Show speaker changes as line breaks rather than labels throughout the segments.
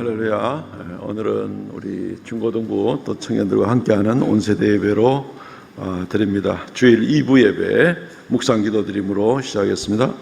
할렐루야. 오늘은 우리 중고등부 또 청년들과 함께하는 온세대 예배로 드립니다. 주일 2부 예배 묵상 기도 드림으로 시작하겠습니다.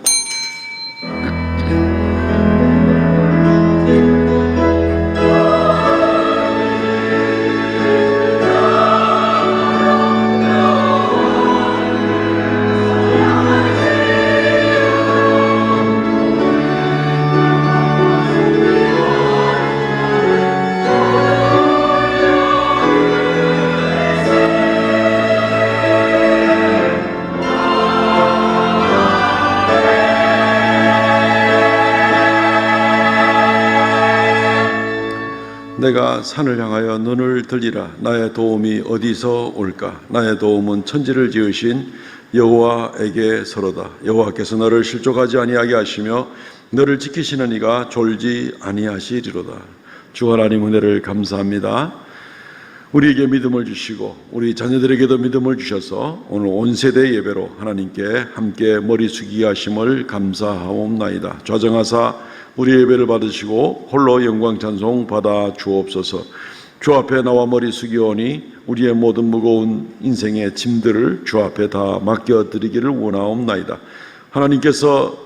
내가 산을 향하여 눈을 들리라. 나의 도움이 어디서 올까? 나의 도움은 천지를 지으신 여호와에게서로다. 여호와께서 너를 실족하지 아니하게 하시며 너를 지키시는 이가 졸지 아니하시리로다. 주 하나님 은혜를 감사합니다. 우리에게 믿음을 주시고 우리 자녀들에게도 믿음을 주셔서 오늘 온세대 예배로 하나님께 함께 머리 숙이게 하심을 감사하옵나이다. 좌정하사 우리 예배를 받으시고 홀로 영광 찬송 받아 주옵소서. 주 앞에 나와 머리 숙이오니 우리의 모든 무거운 인생의 짐들을 주 앞에 다 맡겨드리기를 원하옵나이다. 하나님께서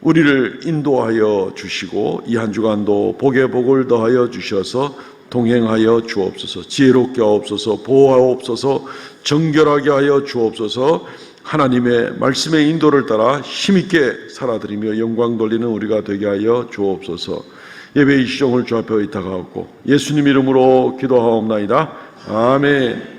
우리를 인도하여 주시고 이 한 주간도 복에 복을 더하여 주셔서 동행하여 주옵소서. 지혜롭게 하옵소서. 보호하옵소서. 정결하게 하여 주옵소서. 하나님의 말씀의 인도를 따라 힘있게 살아드리며 영광 돌리는 우리가 되게 하여 주옵소서. 예배의 시종을 주 앞에 의탁하옵고 예수님 이름으로 기도하옵나이다. 아멘.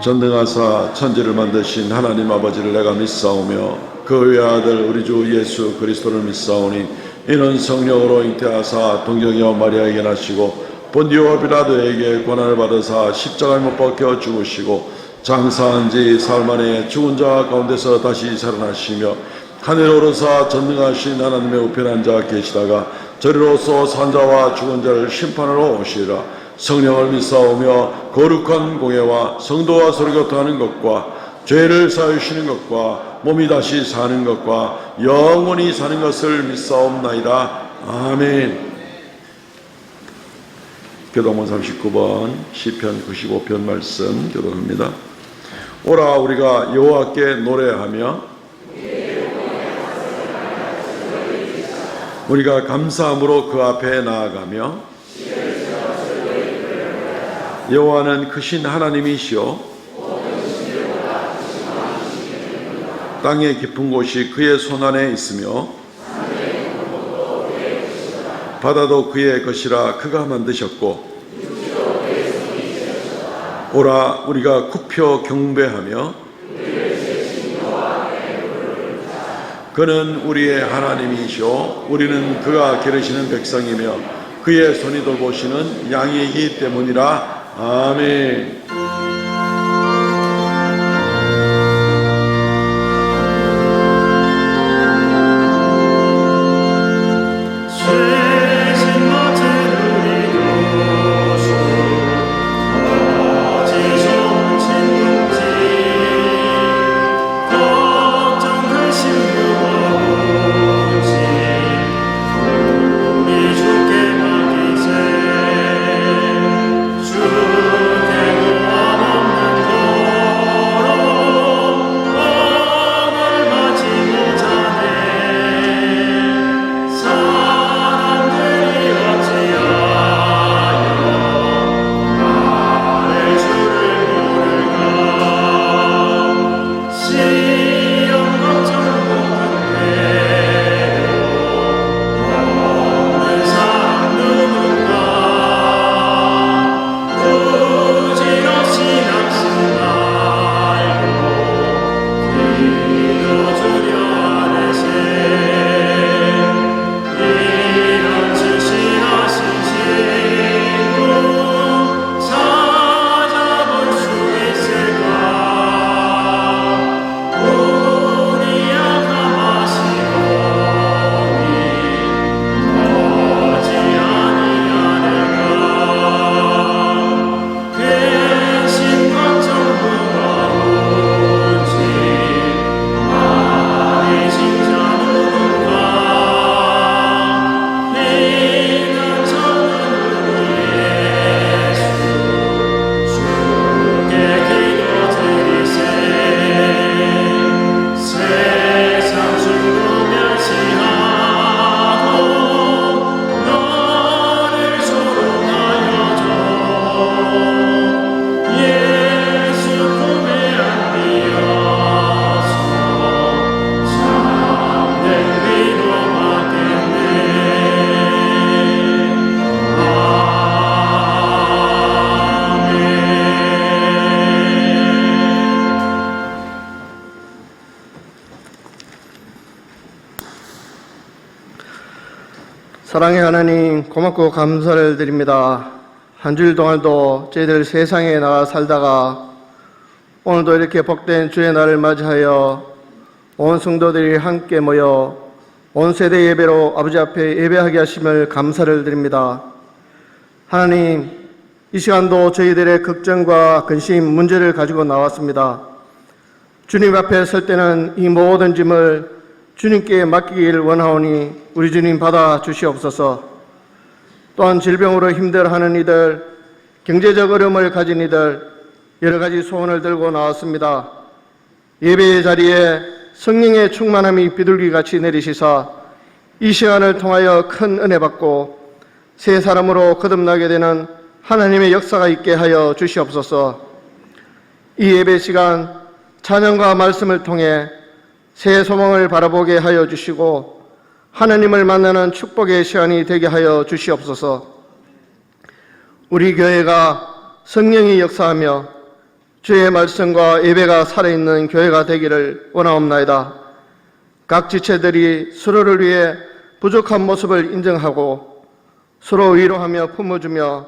전능하사 천지를 만드신 하나님 아버지를 내가 믿사오며 그 외아들 우리 주 예수 그리스도를 믿사오니 이는 성령으로 잉태하사 동정이와 마리아에게 나시고 본디오 빌라도에게 고난을 받으사 십자가에 못 박혀 죽으시고 장사한 지 사흘 만에 죽은 자 가운데서 다시 살아나시며 하늘에 오르사 전능하신 하나님의 우편에 앉아 계시다가 저리로서 산자와 죽은 자를 심판하러 오시리라. 성령을 믿사오며 거룩한 공예와 성도와 서로 교통하는 것과 죄를 사하시는 것과 몸이 다시 사는 것과 영원히 사는 것을 믿사옵나이다. 아멘. 교도문 39번 시편 95편 말씀 교독합니다. 오라 우리가 여호와께 노래하며 우리가 감사함으로 그 앞에 나아가며 여호와는 크신 하나님이시오 땅의 깊은 곳이 그의 손안에 있으며 바다도 그의 것이라 그가 만드셨고 오라 우리가 굽혀 경배하며 그는 우리의 하나님이시오 우리는 그가 기르시는 백성이며 그의 손이 돌보시는 양이기 때문이라. 아멘.
사랑의 하나님, 고맙고 감사를 드립니다. 한 주일 동안도 저희들 세상에 나가 살다가 오늘도 이렇게 복된 주의 날을 맞이하여 온 성도들이 함께 모여 온 세대 예배로 아버지 앞에 예배하게 하심을 감사를 드립니다. 하나님, 이 시간도 저희들의 걱정과 근심, 문제를 가지고 나왔습니다. 주님 앞에 설 때는 이 모든 짐을 주님께 맡기길 원하오니 우리 주님 받아 주시옵소서. 또한 질병으로 힘들어하는 이들, 경제적 어려움을 가진 이들, 여러 가지 소원을 들고 나왔습니다. 예배의 자리에 성령의 충만함이 비둘기같이 내리시사 이 시간을 통하여 큰 은혜 받고 새 사람으로 거듭나게 되는 하나님의 역사가 있게 하여 주시옵소서. 이 예배 시간 찬양과 말씀을 통해 새 소망을 바라보게 하여 주시고 하나님을 만나는 축복의 시간이 되게 하여 주시옵소서. 우리 교회가 성령이 역사하며 주의 말씀과 예배가 살아있는 교회가 되기를 원하옵나이다. 각 지체들이 서로를 위해 부족한 모습을 인정하고 서로 위로하며 품어주며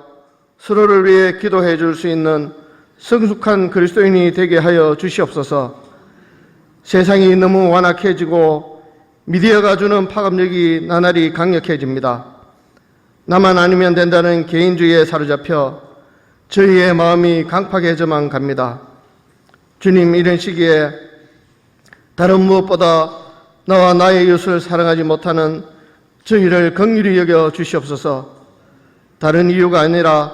서로를 위해 기도해 줄 수 있는 성숙한 그리스도인이 되게 하여 주시옵소서. 세상이 너무 완악해지고 미디어가 주는 파급력이 나날이 강력해집니다. 나만 아니면 된다는 개인주의에 사로잡혀 저희의 마음이 강팍해져만 갑니다. 주님, 이런 시기에 다른 무엇보다 나와 나의 이웃을 사랑하지 못하는 저희를 긍휼히 여겨 주시옵소서. 다른 이유가 아니라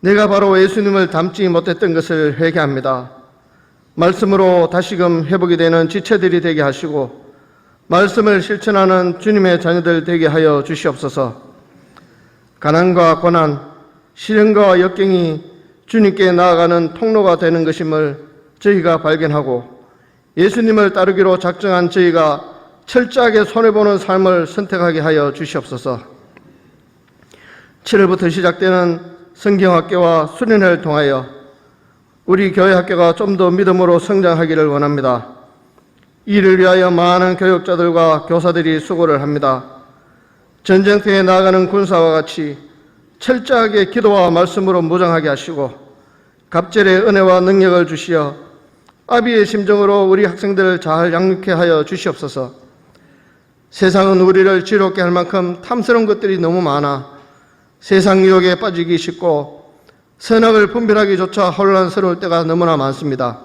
내가 바로 예수님을 닮지 못했던 것을 회개합니다. 말씀으로 다시금 회복이 되는 지체들이 되게 하시고 말씀을 실천하는 주님의 자녀들 되게 하여 주시옵소서. 가난과 고난, 시련과 역경이 주님께 나아가는 통로가 되는 것임을 저희가 발견하고 예수님을 따르기로 작정한 저희가 철저하게 손해보는 삶을 선택하게 하여 주시옵소서. 7월부터 시작되는 성경학교와 수련회를 통하여 우리 교회 학교가 좀 더 믿음으로 성장하기를 원합니다. 이를 위하여 많은 교육자들과 교사들이 수고를 합니다. 전쟁터에 나아가는 군사와 같이 철저하게 기도와 말씀으로 무장하게 하시고 갑절의 은혜와 능력을 주시어 아비의 심정으로 우리 학생들을 잘 양육해 하여 주시옵소서. 세상은 우리를 지롭게 할 만큼 탐스러운 것들이 너무 많아 세상 유혹에 빠지기 쉽고 선악을 분별하기조차 혼란스러울 때가 너무나 많습니다.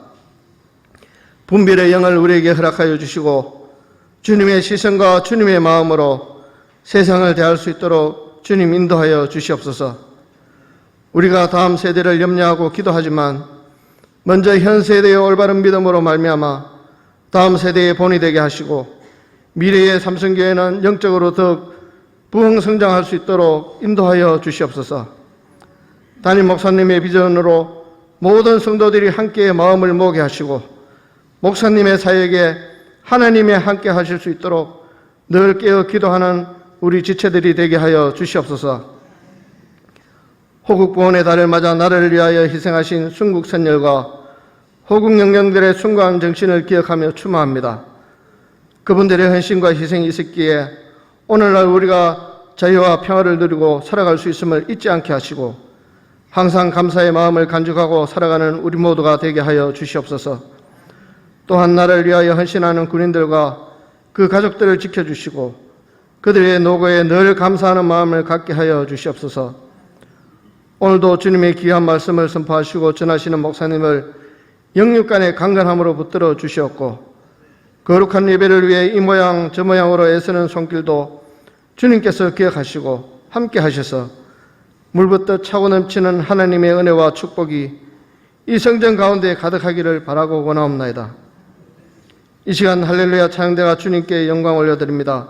분별의 영을 우리에게 허락하여 주시고 주님의 시선과 주님의 마음으로 세상을 대할 수 있도록 주님 인도하여 주시옵소서. 우리가 다음 세대를 염려하고 기도하지만 먼저 현 세대의 올바른 믿음으로 말미암아 다음 세대의 본이 되게 하시고 미래의 삼성교회는 영적으로 더욱 부흥성장할 수 있도록 인도하여 주시옵소서. 담임 목사님의 비전으로 모든 성도들이 함께 마음을 모으게 하시고 목사님의 사역에 하나님이 함께 하실 수 있도록 늘 깨어 기도하는 우리 지체들이 되게 하여 주시옵소서. 호국구원의 달을 맞아 나라를 위하여 희생하신 순국 선열과 호국 영령들의 숭고한 정신을 기억하며 추모합니다. 그분들의 헌신과 희생이 있었기에 오늘날 우리가 자유와 평화를 누리고 살아갈 수 있음을 잊지 않게 하시고 항상 감사의 마음을 간직하고 살아가는 우리 모두가 되게 하여 주시옵소서. 또한 나라를 위하여 헌신하는 군인들과 그 가족들을 지켜주시고 그들의 노고에 늘 감사하는 마음을 갖게 하여 주시옵소서. 오늘도 주님의 귀한 말씀을 선포하시고 전하시는 목사님을 영육간의 강건함으로 붙들어 주시옵고 거룩한 예배를 위해 이 모양 저 모양으로 애쓰는 손길도 주님께서 기억하시고 함께 하셔서 물붓듯 차고 넘치는 하나님의 은혜와 축복이 이 성전 가운데 가득하기를 바라고 원하옵나이다. 이 시간 할렐루야 찬양대가 주님께 영광 올려드립니다.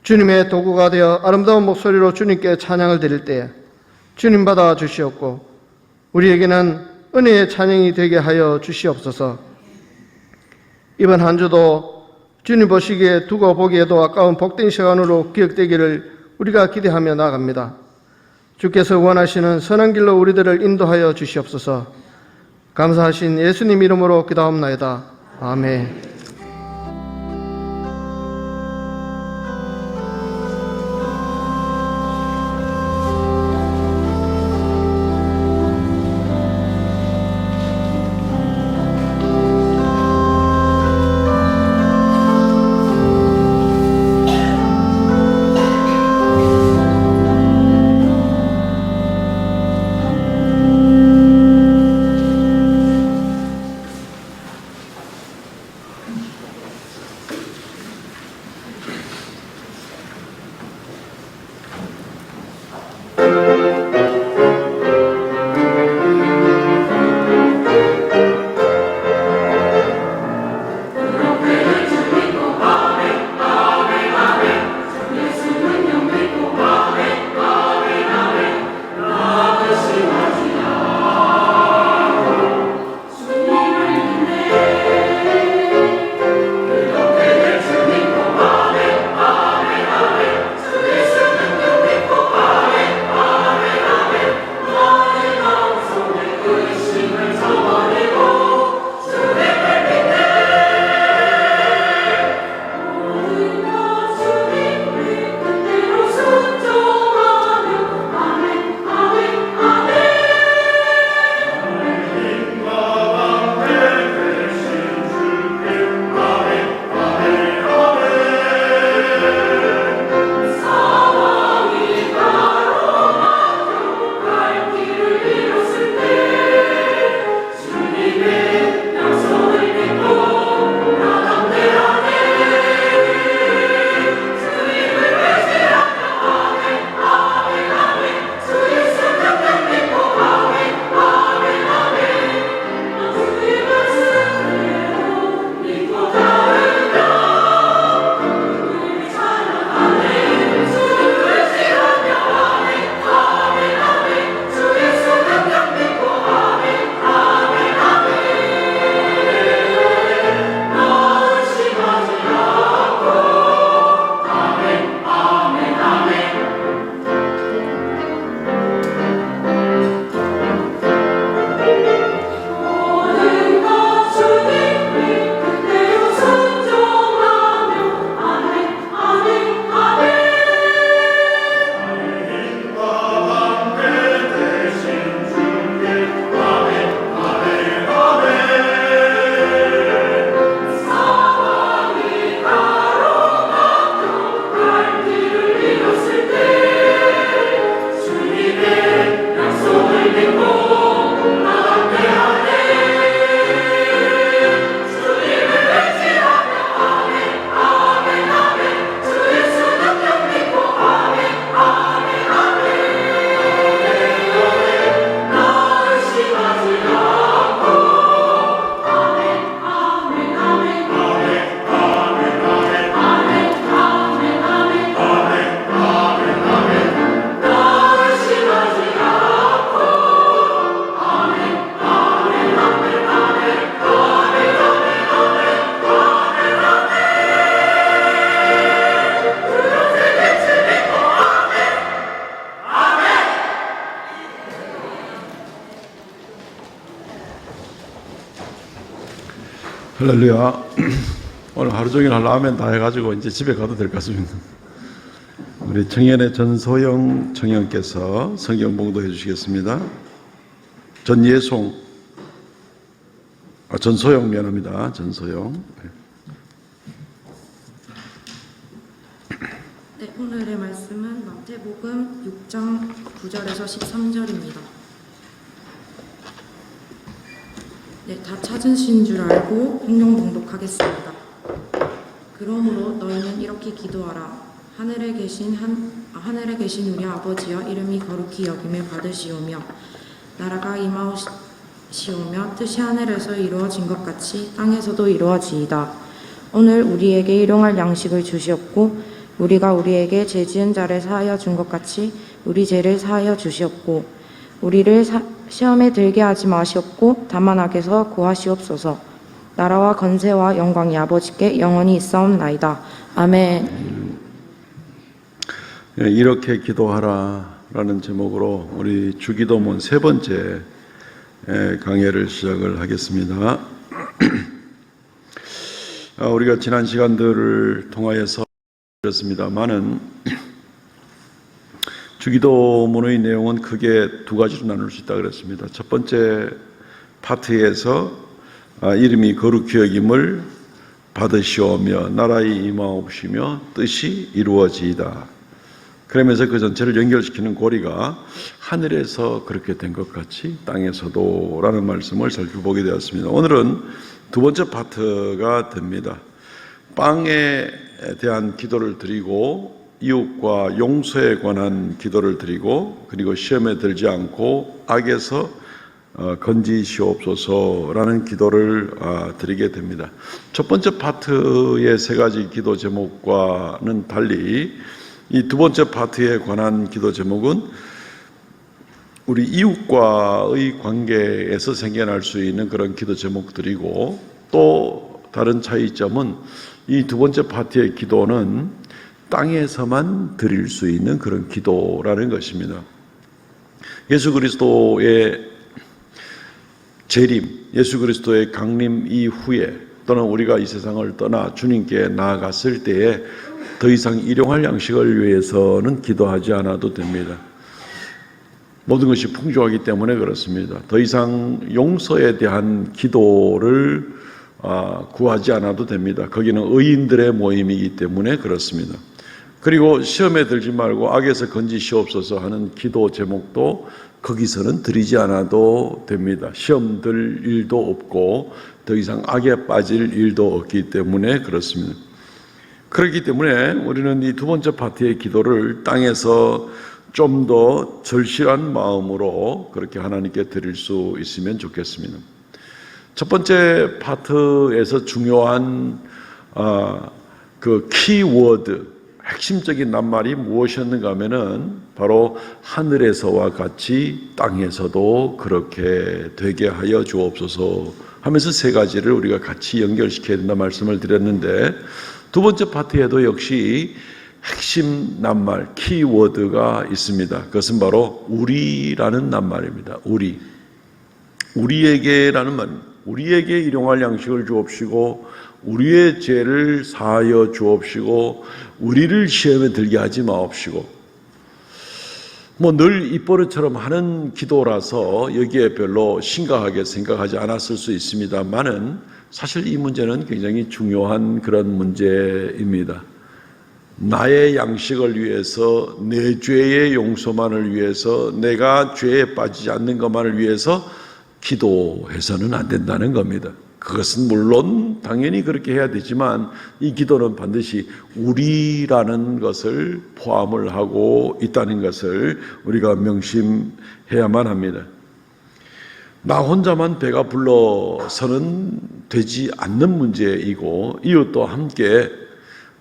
주님의 도구가 되어 아름다운 목소리로 주님께 찬양을 드릴 때에 주님 받아 주시옵고 우리에게는 은혜의 찬양이 되게 하여 주시옵소서. 이번 한 주도 주님 보시기에 두고 보기에도 아까운 복된 시간으로 기억되기를 우리가 기대하며 나아갑니다. 주께서 원하시는 선한 길로 우리들을 인도하여 주시옵소서. 감사하신 예수님 이름으로 기도하옵나이다. 아멘.
할렐루야. 오늘 하루 종일 라면 다 해가지고 이제 집에 가도 될 것 같습니다. 우리 청년의 전소영 청년께서 성경 봉독해 주시겠습니다. 전예송, 전소영 미안합니다. 전소영.
네, 오늘의 말씀은 마태복음 6장 9절에서 13절입니다. 네, 다 찾으신 줄 알고 성경 봉독하겠습니다. 그러므로 너희는 이렇게 기도하라. 하늘에 계신 우리 아버지여, 이름이 거룩히 여김을 받으시오며 나라가 임하시오며 뜻이 하늘에서 이루어진 것 같이 땅에서도 이루어지이다. 오늘 우리에게 일용할 양식을 주시옵고 우리가 우리에게 죄 지은 자를 사하여 준 것 같이 우리 죄를 사하여 주시옵고 우리를 시험에 들게 하지 마시옵고 다만 악에서 구하시옵소서. 나라와 건세와 영광이 아버지께 영원히 있사옵나이다. 아멘.
이렇게 기도하라 라는 제목으로 우리 주기도문 세 번째 강해를 시작을 하겠습니다. 우리가 지난 시간들을 통하여서 그렇습니다만은 주기도문의 내용은 크게 두 가지로 나눌 수 있다 그랬습니다. 첫 번째 파트에서 이름이 거룩히 여김을 받으시오며 나라의 임하옵시며 뜻이 이루어지이다. 그러면서 그 전체를 연결시키는 고리가 하늘에서 그렇게 된 것 같이 땅에서도 라는 말씀을 살펴보게 되었습니다. 오늘은 두 번째 파트가 됩니다. 빵에 대한 기도를 드리고 이웃과 용서에 관한 기도를 드리고 그리고 시험에 들지 않고 악에서 건지시옵소서라는 기도를 드리게 됩니다. 첫 번째 파트의 세 가지 기도 제목과는 달리 이 두 번째 파트에 관한 기도 제목은 우리 이웃과의 관계에서 생겨날 수 있는 그런 기도 제목들이고 또 다른 차이점은 이 두 번째 파트의 기도는 땅에서만 드릴 수 있는 그런 기도라는 것입니다. 예수 그리스도의 재림, 예수 그리스도의 강림 이후에 또는 우리가 이 세상을 떠나 주님께 나아갔을 때에 더 이상 일용할 양식을 위해서는 기도하지 않아도 됩니다. 모든 것이 풍족하기 때문에 그렇습니다. 더 이상 용서에 대한 기도를 구하지 않아도 됩니다. 거기는 의인들의 모임이기 때문에 그렇습니다. 그리고 시험에 들지 말고 악에서 건지시옵소서 하는 기도 제목도 거기서는 드리지 않아도 됩니다. 시험 들 일도 없고 더 이상 악에 빠질 일도 없기 때문에 그렇습니다. 그렇기 때문에 우리는 이 두 번째 파트의 기도를 땅에서 좀 더 절실한 마음으로 그렇게 하나님께 드릴 수 있으면 좋겠습니다. 첫 번째 파트에서 중요한 그 키워드, 핵심적인 낱말이 무엇이었는가 하면은 바로 하늘에서와 같이 땅에서도 그렇게 되게 하여 주옵소서 하면서 세 가지를 우리가 같이 연결시켜야 된다 말씀을 드렸는데 두 번째 파트에도 역시 핵심 낱말, 키워드가 있습니다. 그것은 바로 우리라는 낱말입니다. 우리에게라는 말입니다. 우리에게 일용할 양식을 주옵시고 우리의 죄를 사하여 주옵시고 우리를 시험에 들게 하지 마옵시고 늘 입버릇처럼 하는 기도라서 여기에 별로 심각하게 생각하지 않았을 수 있습니다만은 사실 이 문제는 굉장히 중요한 그런 문제입니다. 나의 양식을 위해서 내 죄의 용서만을 위해서 내가 죄에 빠지지 않는 것만을 위해서 기도해서는 안 된다는 겁니다. 그것은 물론 당연히 그렇게 해야 되지만 이 기도는 반드시 우리라는 것을 포함을 하고 있다는 것을 우리가 명심해야만 합니다. 나 혼자만 배가 불러서는 되지 않는 문제이고 이웃도 함께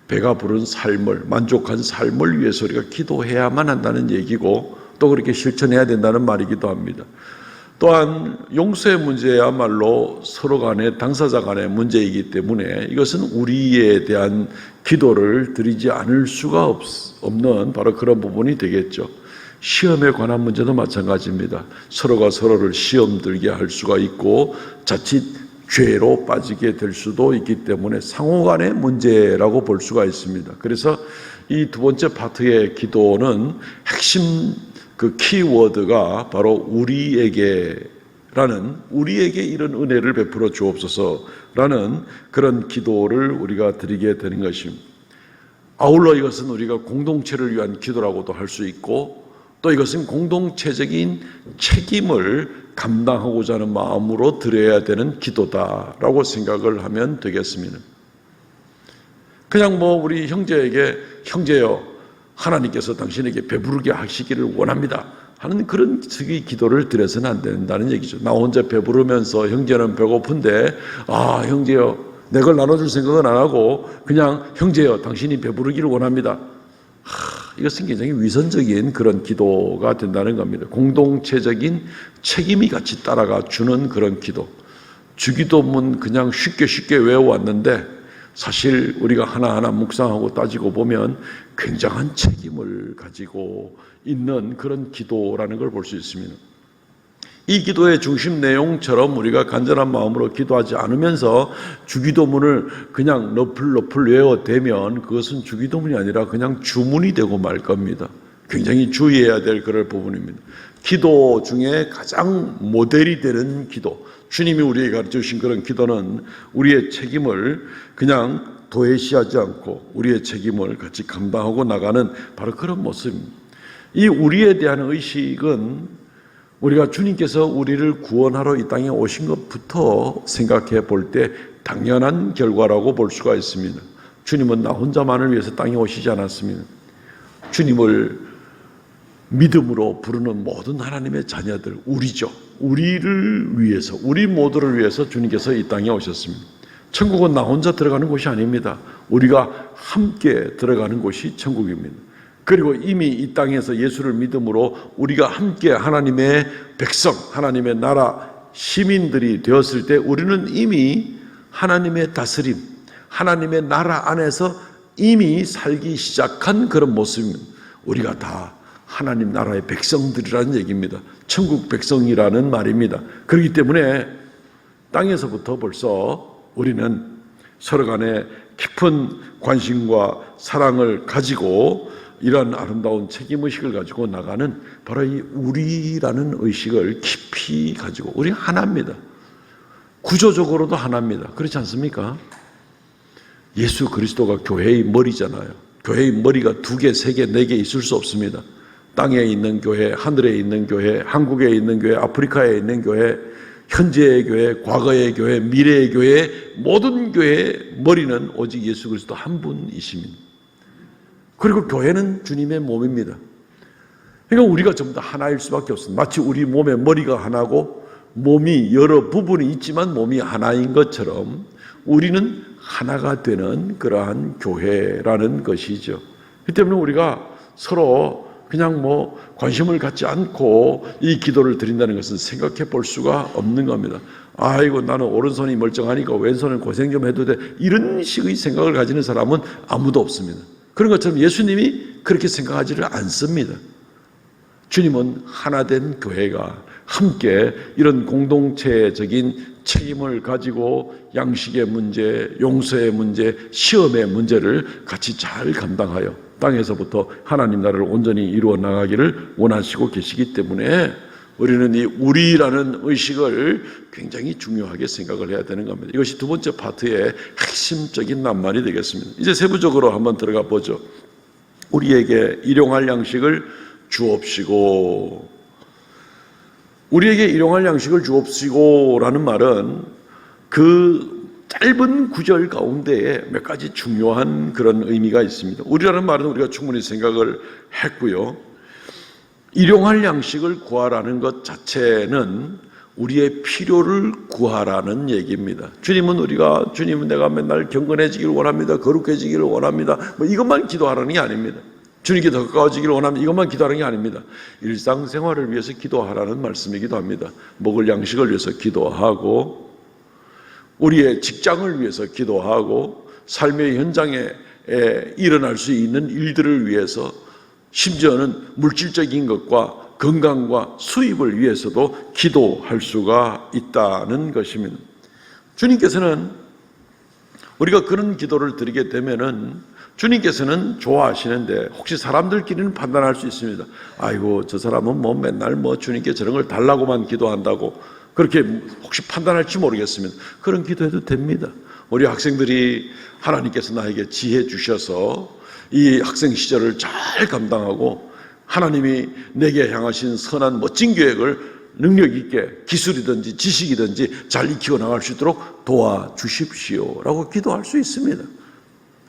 배가 부른 삶을, 만족한 삶을 위해서 우리가 기도해야만 한다는 얘기고 또 그렇게 실천해야 된다는 말이기도 합니다. 또한 용서의 문제야말로 서로 간의 당사자 간의 문제이기 때문에 이것은 우리에 대한 기도를 드리지 않을 수가 없는 바로 그런 부분이 되겠죠. 시험에 관한 문제도 마찬가지입니다. 서로가 서로를 시험 들게 할 수가 있고 자칫 죄로 빠지게 될 수도 있기 때문에 상호간의 문제라고 볼 수가 있습니다. 그래서 이 두 번째 파트의 기도는 핵심 그 키워드가 바로 우리에게 이런 은혜를 베풀어 주옵소서라는 그런 기도를 우리가 드리게 되는 것입니다. 아울러 이것은 우리가 공동체를 위한 기도라고도 할 수 있고, 또 이것은 공동체적인 책임을 감당하고자 하는 마음으로 드려야 되는 기도다라고 생각을 하면 되겠습니다. 그냥 우리 형제에게 형제여 하나님께서 당신에게 배부르게 하시기를 원합니다 하는 그런 식의 기도를 드려서는 안 된다는 얘기죠. 나 혼자 배부르면서 형제는 배고픈데 형제여 내 걸 나눠줄 생각은 안 하고 그냥 형제여 당신이 배부르기를 원합니다. 이것은 굉장히 위선적인 그런 기도가 된다는 겁니다. 공동체적인 책임이 같이 따라가 주는 그런 기도. 주기도문 그냥 쉽게 외워왔는데 사실 우리가 하나하나 묵상하고 따지고 보면 굉장한 책임을 가지고 있는 그런 기도라는 걸 볼 수 있습니다. 이 기도의 중심 내용처럼 우리가 간절한 마음으로 기도하지 않으면서 주기도문을 그냥 너플 외워대면 그것은 주기도문이 아니라 그냥 주문이 되고 말 겁니다. 굉장히 주의해야 될 그럴 부분입니다. 기도 중에 가장 모델이 되는 기도, 주님이 우리에게 가르쳐 주신 그런 기도는 우리의 책임을 그냥 도외시하지 않고 우리의 책임을 같이 감당하고 나가는 바로 그런 모습입니다. 이 우리에 대한 의식은 우리가 주님께서 우리를 구원하러 이 땅에 오신 것부터 생각해 볼 때 당연한 결과라고 볼 수가 있습니다. 주님은 나 혼자만을 위해서 땅에 오시지 않았습니다. 주님을 믿음으로 부르는 모든 하나님의 자녀들, 우리죠. 우리를 위해서, 우리 모두를 위해서 주님께서 이 땅에 오셨습니다. 천국은 나 혼자 들어가는 곳이 아닙니다. 우리가 함께 들어가는 곳이 천국입니다. 그리고 이미 이 땅에서 예수를 믿음으로 우리가 함께 하나님의 백성, 하나님의 나라 시민들이 되었을 때 우리는 이미 하나님의 다스림, 하나님의 나라 안에서 이미 살기 시작한 그런 모습입니다. 우리가 다 하나님 나라의 백성들이라는 얘기입니다. 천국 백성이라는 말입니다. 그렇기 때문에 땅에서부터 벌써 우리는 서로 간에 깊은 관심과 사랑을 가지고 이런 아름다운 책임의식을 가지고 나가는 바로 이 우리라는 의식을 깊이 가지고, 우리 하나입니다. 구조적으로도 하나입니다. 그렇지 않습니까? 예수 그리스도가 교회의 머리잖아요. 교회의 머리가 2개, 3개, 4개 있을 수 없습니다. 땅에 있는 교회, 하늘에 있는 교회, 한국에 있는 교회, 아프리카에 있는 교회, 현재의 교회, 과거의 교회, 미래의 교회, 모든 교회의 머리는 오직 예수 그리스도 한 분이십니다. 그리고 교회는 주님의 몸입니다. 그러니까 우리가 전부 다 하나일 수밖에 없습니다. 마치 우리 몸의 머리가 하나고 몸이 여러 부분이 있지만 몸이 하나인 것처럼 우리는 하나가 되는 그러한 교회라는 것이죠. 그렇기 때문에 우리가 서로 그냥 관심을 갖지 않고 이 기도를 드린다는 것은 생각해 볼 수가 없는 겁니다. 아이고 나는 오른손이 멀쩡하니까 왼손은 고생 좀 해도 돼, 이런 식의 생각을 가지는 사람은 아무도 없습니다. 그런 것처럼 예수님이 그렇게 생각하지를 않습니다. 주님은 하나된 교회가 함께 이런 공동체적인 책임을 가지고 양식의 문제, 용서의 문제, 시험의 문제를 같이 잘 감당하여 땅에서부터 하나님 나라를 온전히 이루어 나가기를 원하시고 계시기 때문에 우리는 이 우리라는 의식을 굉장히 중요하게 생각을 해야 되는 겁니다. 이것이 두 번째 파트의 핵심적인 낱말이 되겠습니다. 이제 세부적으로 한번 들어가 보죠. 우리에게 일용할 양식을 주옵시고, 우리에게 일용할 양식을 주옵시고라는 말은 그 짧은 구절 가운데에 몇 가지 중요한 그런 의미가 있습니다. 우리라는 말은 우리가 충분히 생각을 했고요. 일용할 양식을 구하라는 것 자체는 우리의 필요를 구하라는 얘기입니다. 주님은 내가 맨날 경건해지기를 원합니다. 거룩해지기를 원합니다. 이것만 기도하라는 게 아닙니다. 주님께 더 가까워지기를 원합니다. 이것만 기도하는 게 아닙니다. 일상생활을 위해서 기도하라는 말씀이기도 합니다. 먹을 양식을 위해서 기도하고, 우리의 직장을 위해서 기도하고, 삶의 현장에 일어날 수 있는 일들을 위해서, 심지어는 물질적인 것과 건강과 수입을 위해서도 기도할 수가 있다는 것입니다. 주님께서는 우리가 그런 기도를 드리게 되면은 주님께서는 좋아하시는데 혹시 사람들끼리는 판단할 수 있습니다. 아이고 저 사람은 뭐 맨날 뭐 주님께 저런 걸 달라고만 기도한다고 그렇게 혹시 판단할지 모르겠습니다. 그런 기도해도 됩니다. 우리 학생들이 하나님께서 나에게 지혜 주셔서 이 학생 시절을 잘 감당하고 하나님이 내게 향하신 선한 멋진 계획을 능력 있게 기술이든지 지식이든지 잘 익히고 나갈 수 있도록 도와주십시오라고 기도할 수 있습니다.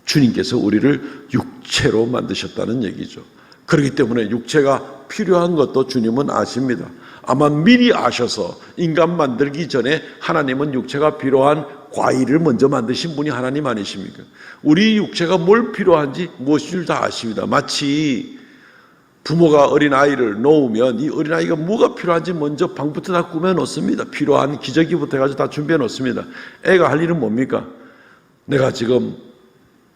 주님께서 우리를 육체로 만드셨다는 얘기죠. 그렇기 때문에 육체가 필요한 것도 주님은 아십니다. 아마 미리 아셔서 인간 만들기 전에 하나님은 육체가 필요한 과일을 먼저 만드신 분이 하나님 아니십니까? 우리 육체가 뭘 필요한지 무엇인지 다 아십니다. 마치 부모가 어린아이를 놓으면 이 어린아이가 뭐가 필요한지 먼저 방부터 다 꾸며 놓습니다. 필요한 기저귀부터 해가지고 다 준비해 놓습니다. 애가 할 일은 뭡니까? 내가 지금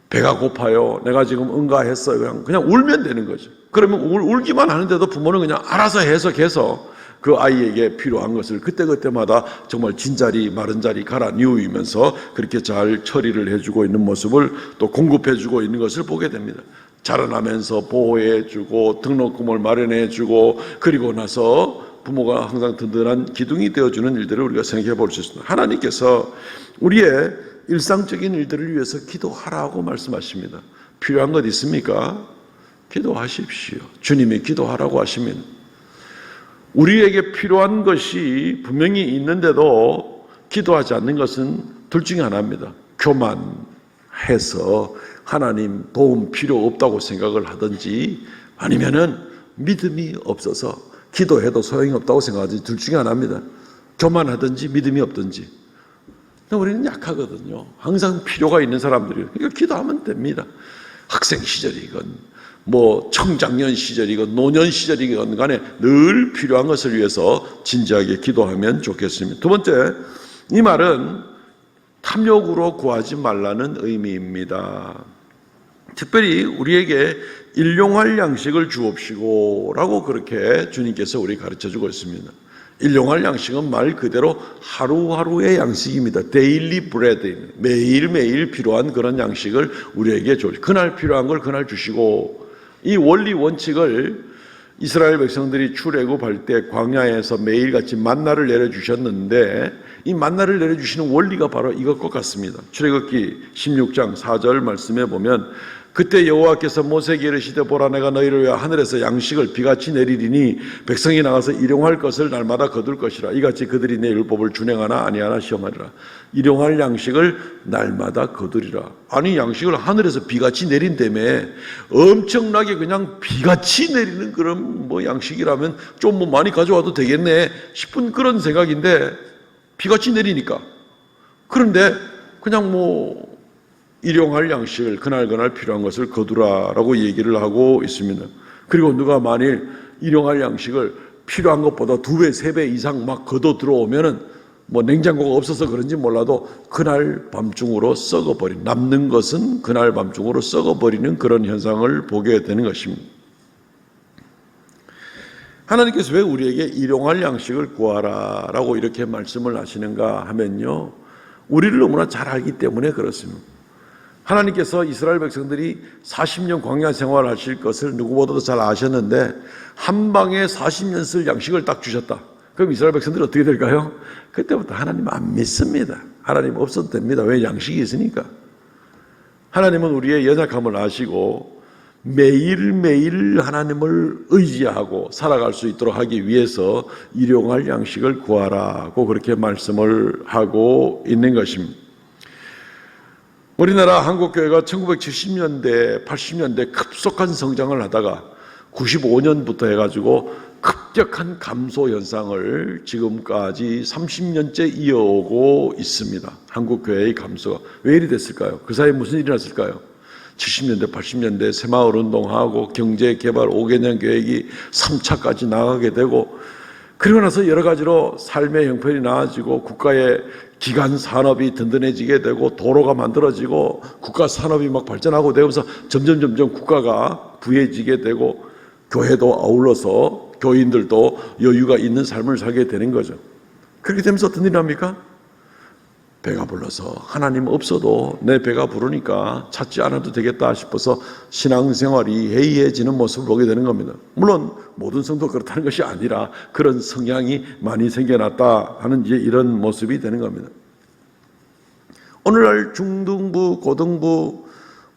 배가 고파요. 내가 지금 응가했어요. 그냥 울면 되는 거죠. 그러면 울기만 하는데도 부모는 그냥 알아서 해석해서 그 아이에게 필요한 것을 그때그때마다 정말 진자리 마른자리 갈아 뉘우면서 그렇게 잘 처리를 해주고 있는 모습을 또 공급해주고 있는 것을 보게 됩니다. 자라나면서 보호해주고 등록금을 마련해주고 그리고 나서 부모가 항상 든든한 기둥이 되어주는 일들을 우리가 생각해 볼 수 있습니다. 하나님께서 우리의 일상적인 일들을 위해서 기도하라고 말씀하십니다. 필요한 것 있습니까? 기도하십시오. 주님이 기도하라고 하십니다. 우리에게 필요한 것이 분명히 있는데도 기도하지 않는 것은 둘 중에 하나입니다. 교만해서 하나님 도움 필요 없다고 생각을 하든지 아니면은 믿음이 없어서 기도해도 소용이 없다고 생각하든지 둘 중에 하나입니다. 교만하든지 믿음이 없든지. 우리는 약하거든요. 항상 필요가 있는 사람들이에요. 그러니까 기도하면 됩니다. 학생 시절이건 뭐 청장년 시절이건 노년 시절이건 간에 늘 필요한 것을 위해서 진지하게 기도하면 좋겠습니다. 두 번째, 이 말은 탐욕으로 구하지 말라는 의미입니다. 특별히 우리에게 일용할 양식을 주옵시고 라고 그렇게 주님께서 우리 가르쳐주고 있습니다. 일용할 양식은 말 그대로 하루하루의 양식입니다. 데일리 브레드, 매일매일 필요한 그런 양식을 우리에게 주십시오. 그날 필요한 걸 그날 주시고, 이 원리 원칙을 이스라엘 백성들이 출애굽할 때 광야에서 매일같이 만나를 내려주셨는데 이 만나를 내려주시는 원리가 바로 이것과 같습니다. 출애굽기 16장 4절 말씀에 보면 그때 여호와께서 모세에게 이르시되 보라 내가 너희를 위하여 하늘에서 양식을 비같이 내리리니 백성이 나가서 일용할 것을 날마다 거둘 것이라 이같이 그들이 내 율법을 준행하나 아니하나 시험하리라. 일용할 양식을 날마다 거두리라. 아니 양식을 하늘에서 비같이 내린다며 엄청나게 그냥 비같이 내리는 그런 뭐 양식이라면 좀 뭐 많이 가져와도 되겠네 싶은 그런 생각인데 비같이 내리니까 그런데 그냥 뭐 일용할 양식을 그날 필요한 것을 거두라라고 얘기를 하고 있습니다. 그리고 누가 만일 일용할 양식을 필요한 것보다 2배, 3배 이상 막 거둬 들어오면은 뭐 냉장고가 없어서 그런지 몰라도 그날 밤중으로 썩어버린, 남는 것은 그날 밤중으로 썩어버리는 그런 현상을 보게 되는 것입니다. 하나님께서 왜 우리에게 일용할 양식을 구하라라고 이렇게 말씀을 하시는가 하면요, 우리를 너무나 잘 알기 때문에 그렇습니다. 하나님께서 이스라엘 백성들이 40년 광야 생활을 하실 것을 누구보다도 잘 아셨는데 한 방에 40년 쓸 양식을 딱 주셨다. 그럼 이스라엘 백성들이 어떻게 될까요? 그때부터 하나님 안 믿습니다. 하나님 없어도 됩니다. 왜? 양식이 있으니까. 하나님은 우리의 연약함을 아시고 매일매일 하나님을 의지하고 살아갈 수 있도록 하기 위해서 일용할 양식을 구하라고 그렇게 말씀을 하고 있는 것입니다. 우리나라 한국교회가 1970년대, 80년대 급속한 성장을 하다가 95년부터 해가지고 급격한 감소 현상을 지금까지 30년째 이어오고 있습니다. 한국교회의 감소가. 왜 이리 됐을까요? 그 사이에 무슨 일이 났을까요? 70년대, 80년대 새마을운동하고 경제개발 5개년 계획이 3차까지 나가게 되고 그러고 나서 여러 가지로 삶의 형편이 나아지고 국가의 기간 산업이 든든해지게 되고 도로가 만들어지고 국가 산업이 막 발전하고 되면서 점점 국가가 부해지게 되고 교회도 아울러서 교인들도 여유가 있는 삶을 살게 되는 거죠. 그렇게 되면서 어떤 일이 납니까? 배가 불러서 하나님 없어도 내 배가 부르니까 찾지 않아도 되겠다 싶어서 신앙생활이 해이해지는 모습을 보게 되는 겁니다. 물론 모든 성도가 그렇다는 것이 아니라 그런 성향이 많이 생겨났다 하는 이제 이런 모습이 되는 겁니다. 오늘날 중등부, 고등부,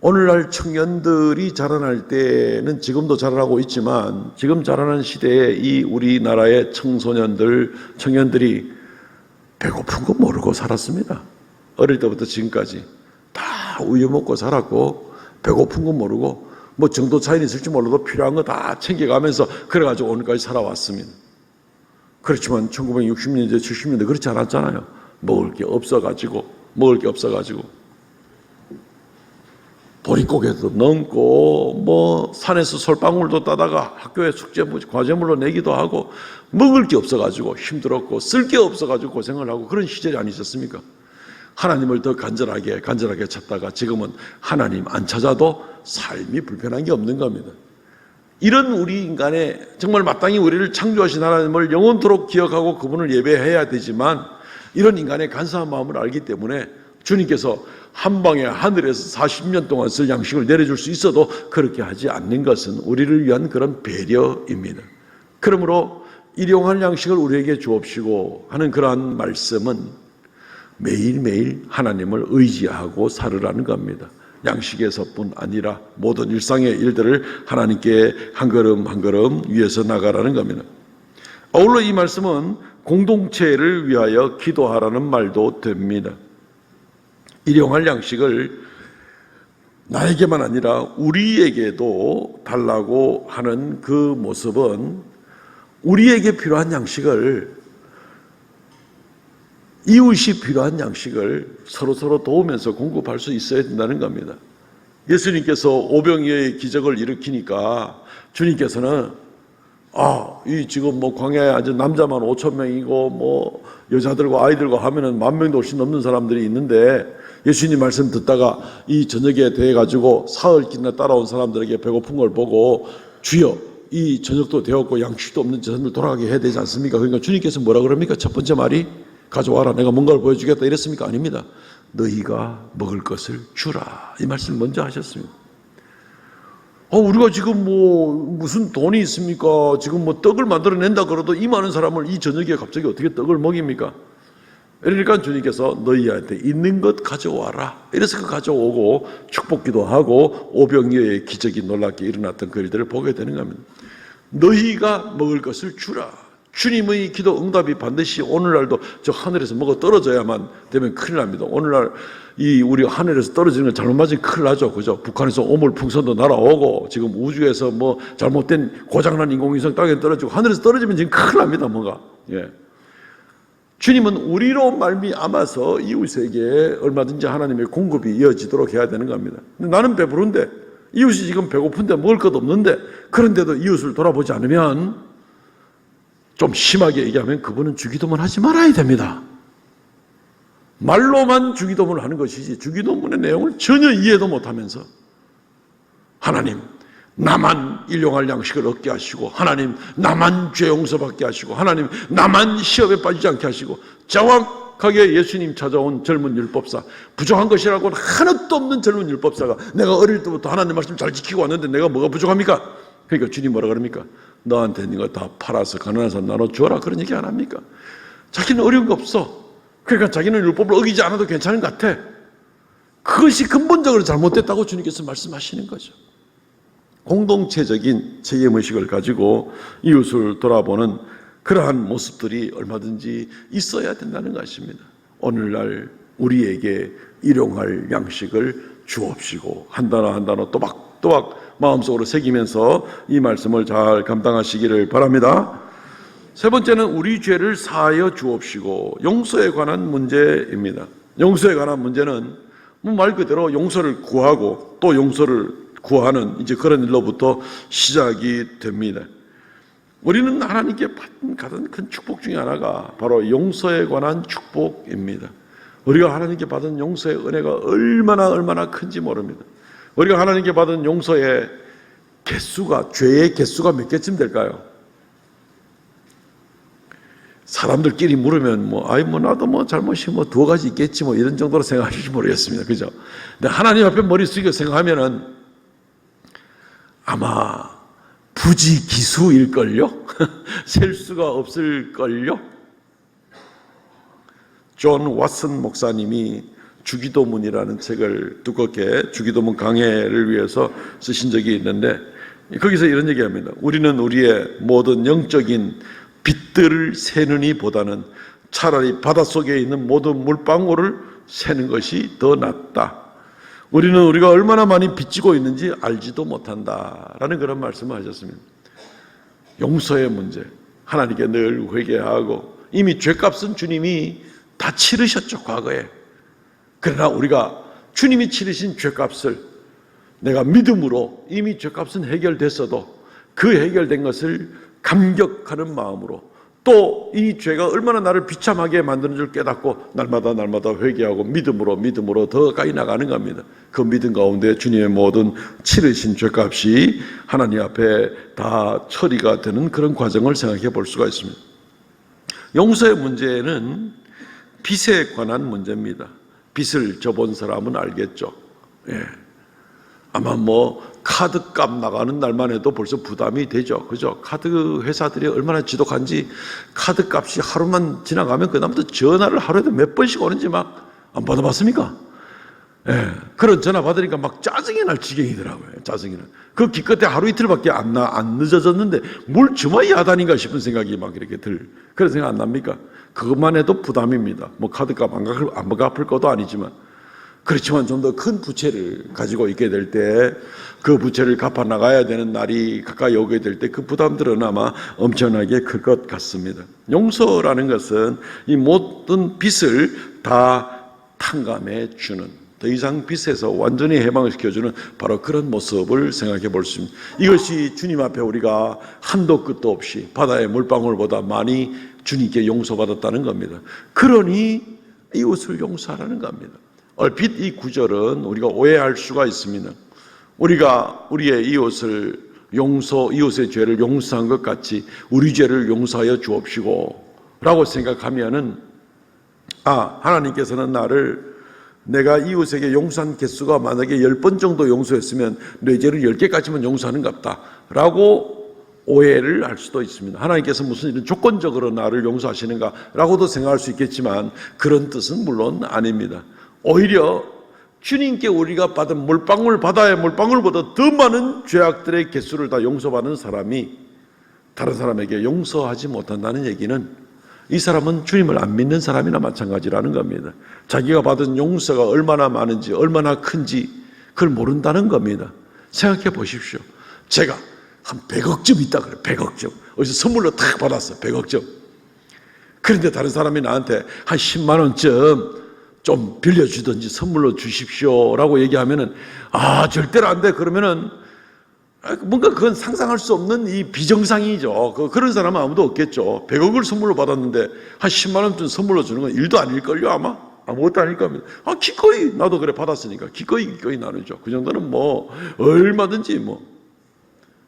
오늘날 청년들이 자라날 때는 지금도 자라나고 있지만 지금 자라는 시대에 이 우리나라의 청소년들, 청년들이 배고픈 거 모르고 살았습니다. 어릴 때부터 지금까지 다 우유 먹고 살았고 배고픈 거 모르고 뭐 정도 차이는 있을지 몰라도 필요한 거 다 챙겨가면서 그래가지고 오늘까지 살아왔습니다. 그렇지만 1960년대, 70년대 그렇지 않았잖아요. 먹을 게 없어가지고 보릿고개도 넘고 뭐 산에서 솔방울도 따다가 학교에 숙제 과제물로 내기도 하고 먹을 게 없어가지고 힘들었고 쓸 게 없어가지고 고생을 하고 그런 시절이 아니셨습니까? 하나님을 더 간절하게 찾다가 지금은 하나님 안 찾아도 삶이 불편한 게 없는 겁니다. 이런 우리 인간의 정말 마땅히 우리를 창조하신 하나님을 영원토록 기억하고 그분을 예배해야 되지만 이런 인간의 간사한 마음을 알기 때문에 주님께서 한 방에 하늘에서 40년 동안 쓸 양식을 내려줄 수 있어도 그렇게 하지 않는 것은 우리를 위한 그런 배려입니다. 그러므로 일용할 양식을 우리에게 주옵시고 하는 그러한 말씀은 매일매일 하나님을 의지하고 살으라는 겁니다. 양식에서뿐 아니라 모든 일상의 일들을 하나님께 한 걸음 한 걸음 위해서 나가라는 겁니다. 아울러 이 말씀은 공동체를 위하여 기도하라는 말도 됩니다. 일용할 양식을 나에게만 아니라 우리에게도 달라고 하는 그 모습은 우리에게 필요한 양식을 이웃이 필요한 양식을 서로 도우면서 공급할 수 있어야 된다는 겁니다. 예수님께서 오병이어의 기적을 일으키니까 주님께서는 이 지금 뭐 광야에 아주 남자만 5,000명이고 뭐 여자들과 아이들과 하면은 10,000명도 훨씬 넘는 사람들이 있는데 예수님 말씀 듣다가 이 저녁에 대해 가지고 사흘길이나 따라온 사람들에게 배고픈 걸 보고 주여 이 저녁도 되었고 양식도 없는 저 사람들 돌아가게 해야 되지 않습니까? 그러니까 주님께서 뭐라 그럽니까? 첫 번째 말이 가져와라 내가 뭔가를 보여주겠다 이랬습니까? 아닙니다. 너희가 먹을 것을 주라 이 말씀을 먼저 하셨습니다. 우리가 지금 뭐 무슨 돈이 있습니까? 지금 뭐 떡을 만들어낸다 그래도 이 많은 사람을 이 저녁에 갑자기 어떻게 떡을 먹입니까? 그러니까 주님께서 너희한테 있는 것 가져와라. 이래서 그 가져오고 축복기도 하고 오병이어의 기적이 놀랍게 일어났던 그 일들을 보게 되는 겁니다. 너희가 먹을 것을 주라. 주님의 기도 응답이 반드시 오늘날도 저 하늘에서 뭐가 떨어져야만 되면 큰일 납니다. 오늘날 이 우리 하늘에서 떨어지는 건 잘못 맞으면 큰일 나죠. 그죠? 북한에서 오물풍선도 날아오고 지금 우주에서 뭐 잘못된 고장난 인공위성 땅에 떨어지고 하늘에서 떨어지면 지금 큰일 납니다. 뭐가. 예. 주님은 우리로 말미암아서 이웃에게 얼마든지 하나님의 공급이 이어지도록 해야 되는 겁니다. 나는 배부른데 이웃이 지금 배고픈데 먹을 것 없는데 그런데도 이웃을 돌아보지 않으면 좀 심하게 얘기하면 그분은 주기도문 하지 말아야 됩니다. 말로만 주기도문을 하는 것이지 주기도문의 내용을 전혀 이해도 못하면서 하나님 나만 일용할 양식을 얻게 하시고 하나님 나만 죄 용서받게 하시고 하나님 나만 시험에 빠지지 않게 하시고 정확하게 예수님 찾아온 젊은 율법사 부족한 것이라고 하나도 없는 젊은 율법사가 내가 어릴 때부터 하나님 말씀 잘 지키고 왔는데 내가 뭐가 부족합니까? 그러니까 주님 뭐라 그럽니까? 너한테 이거 다 팔아서 가난한 사람 나눠주어라 그런 얘기 안 합니까? 자기는 어려운 거 없어. 그러니까 자기는 율법을 어기지 않아도 괜찮은 것 같아. 그것이 근본적으로 잘못됐다고 주님께서 말씀하시는 거죠. 공동체적인 책임의식을 가지고 이웃을 돌아보는 그러한 모습들이 얼마든지 있어야 된다는 것입니다. 오늘날 우리에게 일용할 양식을 주옵시고 한 단어 또박또박 마음속으로 새기면서 이 말씀을 잘 감당하시기를 바랍니다. 세 번째는 우리 죄를 사하여 주옵시고 용서에 관한 문제입니다. 용서에 관한 문제는 말 그대로 용서를 구하고 또 용서를 구하는 이제 그런 일로부터 시작이 됩니다. 우리는 하나님께 받은 가장 큰 축복 중에 하나가 바로 용서에 관한 축복입니다. 우리가 하나님께 받은 용서의 은혜가 얼마나 큰지 모릅니다. 우리가 하나님께 받은 용서의 개수가 죄의 개수가 몇 개쯤 될까요? 사람들끼리 물으면 나도 잘못이 두어 가지 있겠지 이런 정도로 생각하실지 모르겠습니다. 그죠? 근데 하나님 앞에 머리 숙여 생각하면은 아마 부지기수일걸요? 셀 수가 없을걸요? 존 왓슨 목사님이 주기도문이라는 책을 두껍게 주기도문 강해를 위해서 쓰신 적이 있는데 거기서 이런 얘기합니다. 우리는 우리의 모든 영적인 빚들을 세느니 보다는 차라리 바닷속에 있는 모든 물방울을 세는 것이 더 낫다. 우리는 우리가 얼마나 많이 빚지고 있는지 알지도 못한다라는 그런 말씀을 하셨습니다. 용서의 문제, 하나님께 늘 회개하고 이미 죄값은 주님이 다 치르셨죠, 과거에. 그러나 우리가 주님이 치르신 죄값을 내가 믿음으로 이미 죄값은 해결됐어도 그 해결된 것을 감격하는 마음으로 또 이 죄가 얼마나 나를 비참하게 만드는 줄 깨닫고 날마다 회개하고 믿음으로 더 가까이 나가는 겁니다. 그 믿음 가운데 주님의 모든 치르신 죄값이 하나님 앞에 다 처리가 되는 그런 과정을 생각해 볼 수가 있습니다. 용서의 문제는 빚에 관한 문제입니다. 빚을 져본 사람은 알겠죠. 예. 아마 카드값 나가는 날만 해도 벌써 부담이 되죠. 그죠? 카드 회사들이 얼마나 지독한지 카드값이 하루만 지나가면 그다음부터 전화를 하루에도 몇 번씩 오는지 막 안 받아봤습니까? 예. 그런 전화 받으니까 막 짜증이 날 지경이더라고요. 짜증이 날. 그 기껏해 하루 이틀밖에 안 늦어졌는데 뭘 주마이 야단인가 싶은 생각이 막 이렇게 그런 생각 안 납니까? 그것만 해도 부담입니다. 카드값 안 갚을 것도 아니지만. 그렇지만 좀 더 큰 부채를 가지고 있게 될 때 그 부채를 갚아 나가야 되는 날이 가까이 오게 될 때 그 부담들은 아마 엄청나게 클 것 같습니다. 용서라는 것은 이 모든 빚을 다 탕감해 주는, 더 이상 빚에서 완전히 해방을 시켜주는 바로 그런 모습을 생각해 볼 수 있습니다. 이것이 주님 앞에 우리가 한도 끝도 없이 바다의 물방울보다 많이 주님께 용서받았다는 겁니다. 그러니 이웃을 용서하라는 겁니다. 얼핏 이 구절은 우리가 오해할 수가 있습니다. 우리가 우리의 이웃의 죄를 용서한 것 같이 우리 죄를 용서하여 주옵시고 라고 생각하면은 하나님께서는 내가 이웃에게 용서한 개수가 만약에 10번 정도 용서했으면 내 죄를 10개까지만 용서하는 것 같다 라고 오해를 할 수도 있습니다. 하나님께서 무슨 이런 조건적으로 나를 용서하시는가 라고도 생각할 수 있겠지만 그런 뜻은 물론 아닙니다. 오히려 주님께 우리가 받은 바다의 물방울보다 더 많은 죄악들의 개수를 다 용서받은 사람이 다른 사람에게 용서하지 못한다는 얘기는 이 사람은 주님을 안 믿는 사람이나 마찬가지라는 겁니다. 자기가 받은 용서가 얼마나 많은지 얼마나 큰지 그걸 모른다는 겁니다. 생각해 보십시오. 제가 한 100억쯤 있다 그래. 100억쯤. 어디서 선물로 탁 받았어. 100억쯤. 그런데 다른 사람이 나한테 한 10만 원쯤 좀 빌려주든지 선물로 주십시오라고 얘기하면은 절대로 안 돼. 그러면은 뭔가 그건 상상할 수 없는 이 비정상이죠. 그런 사람은 아무도 없겠죠. 100억을 선물로 받았는데 한 10만 원쯤 선물로 주는 건 일도 아닐걸요 아마? 아무것도 아닐 겁니다. 기꺼이 나도 그래 받았으니까 기꺼이 나누죠. 그 정도는 얼마든지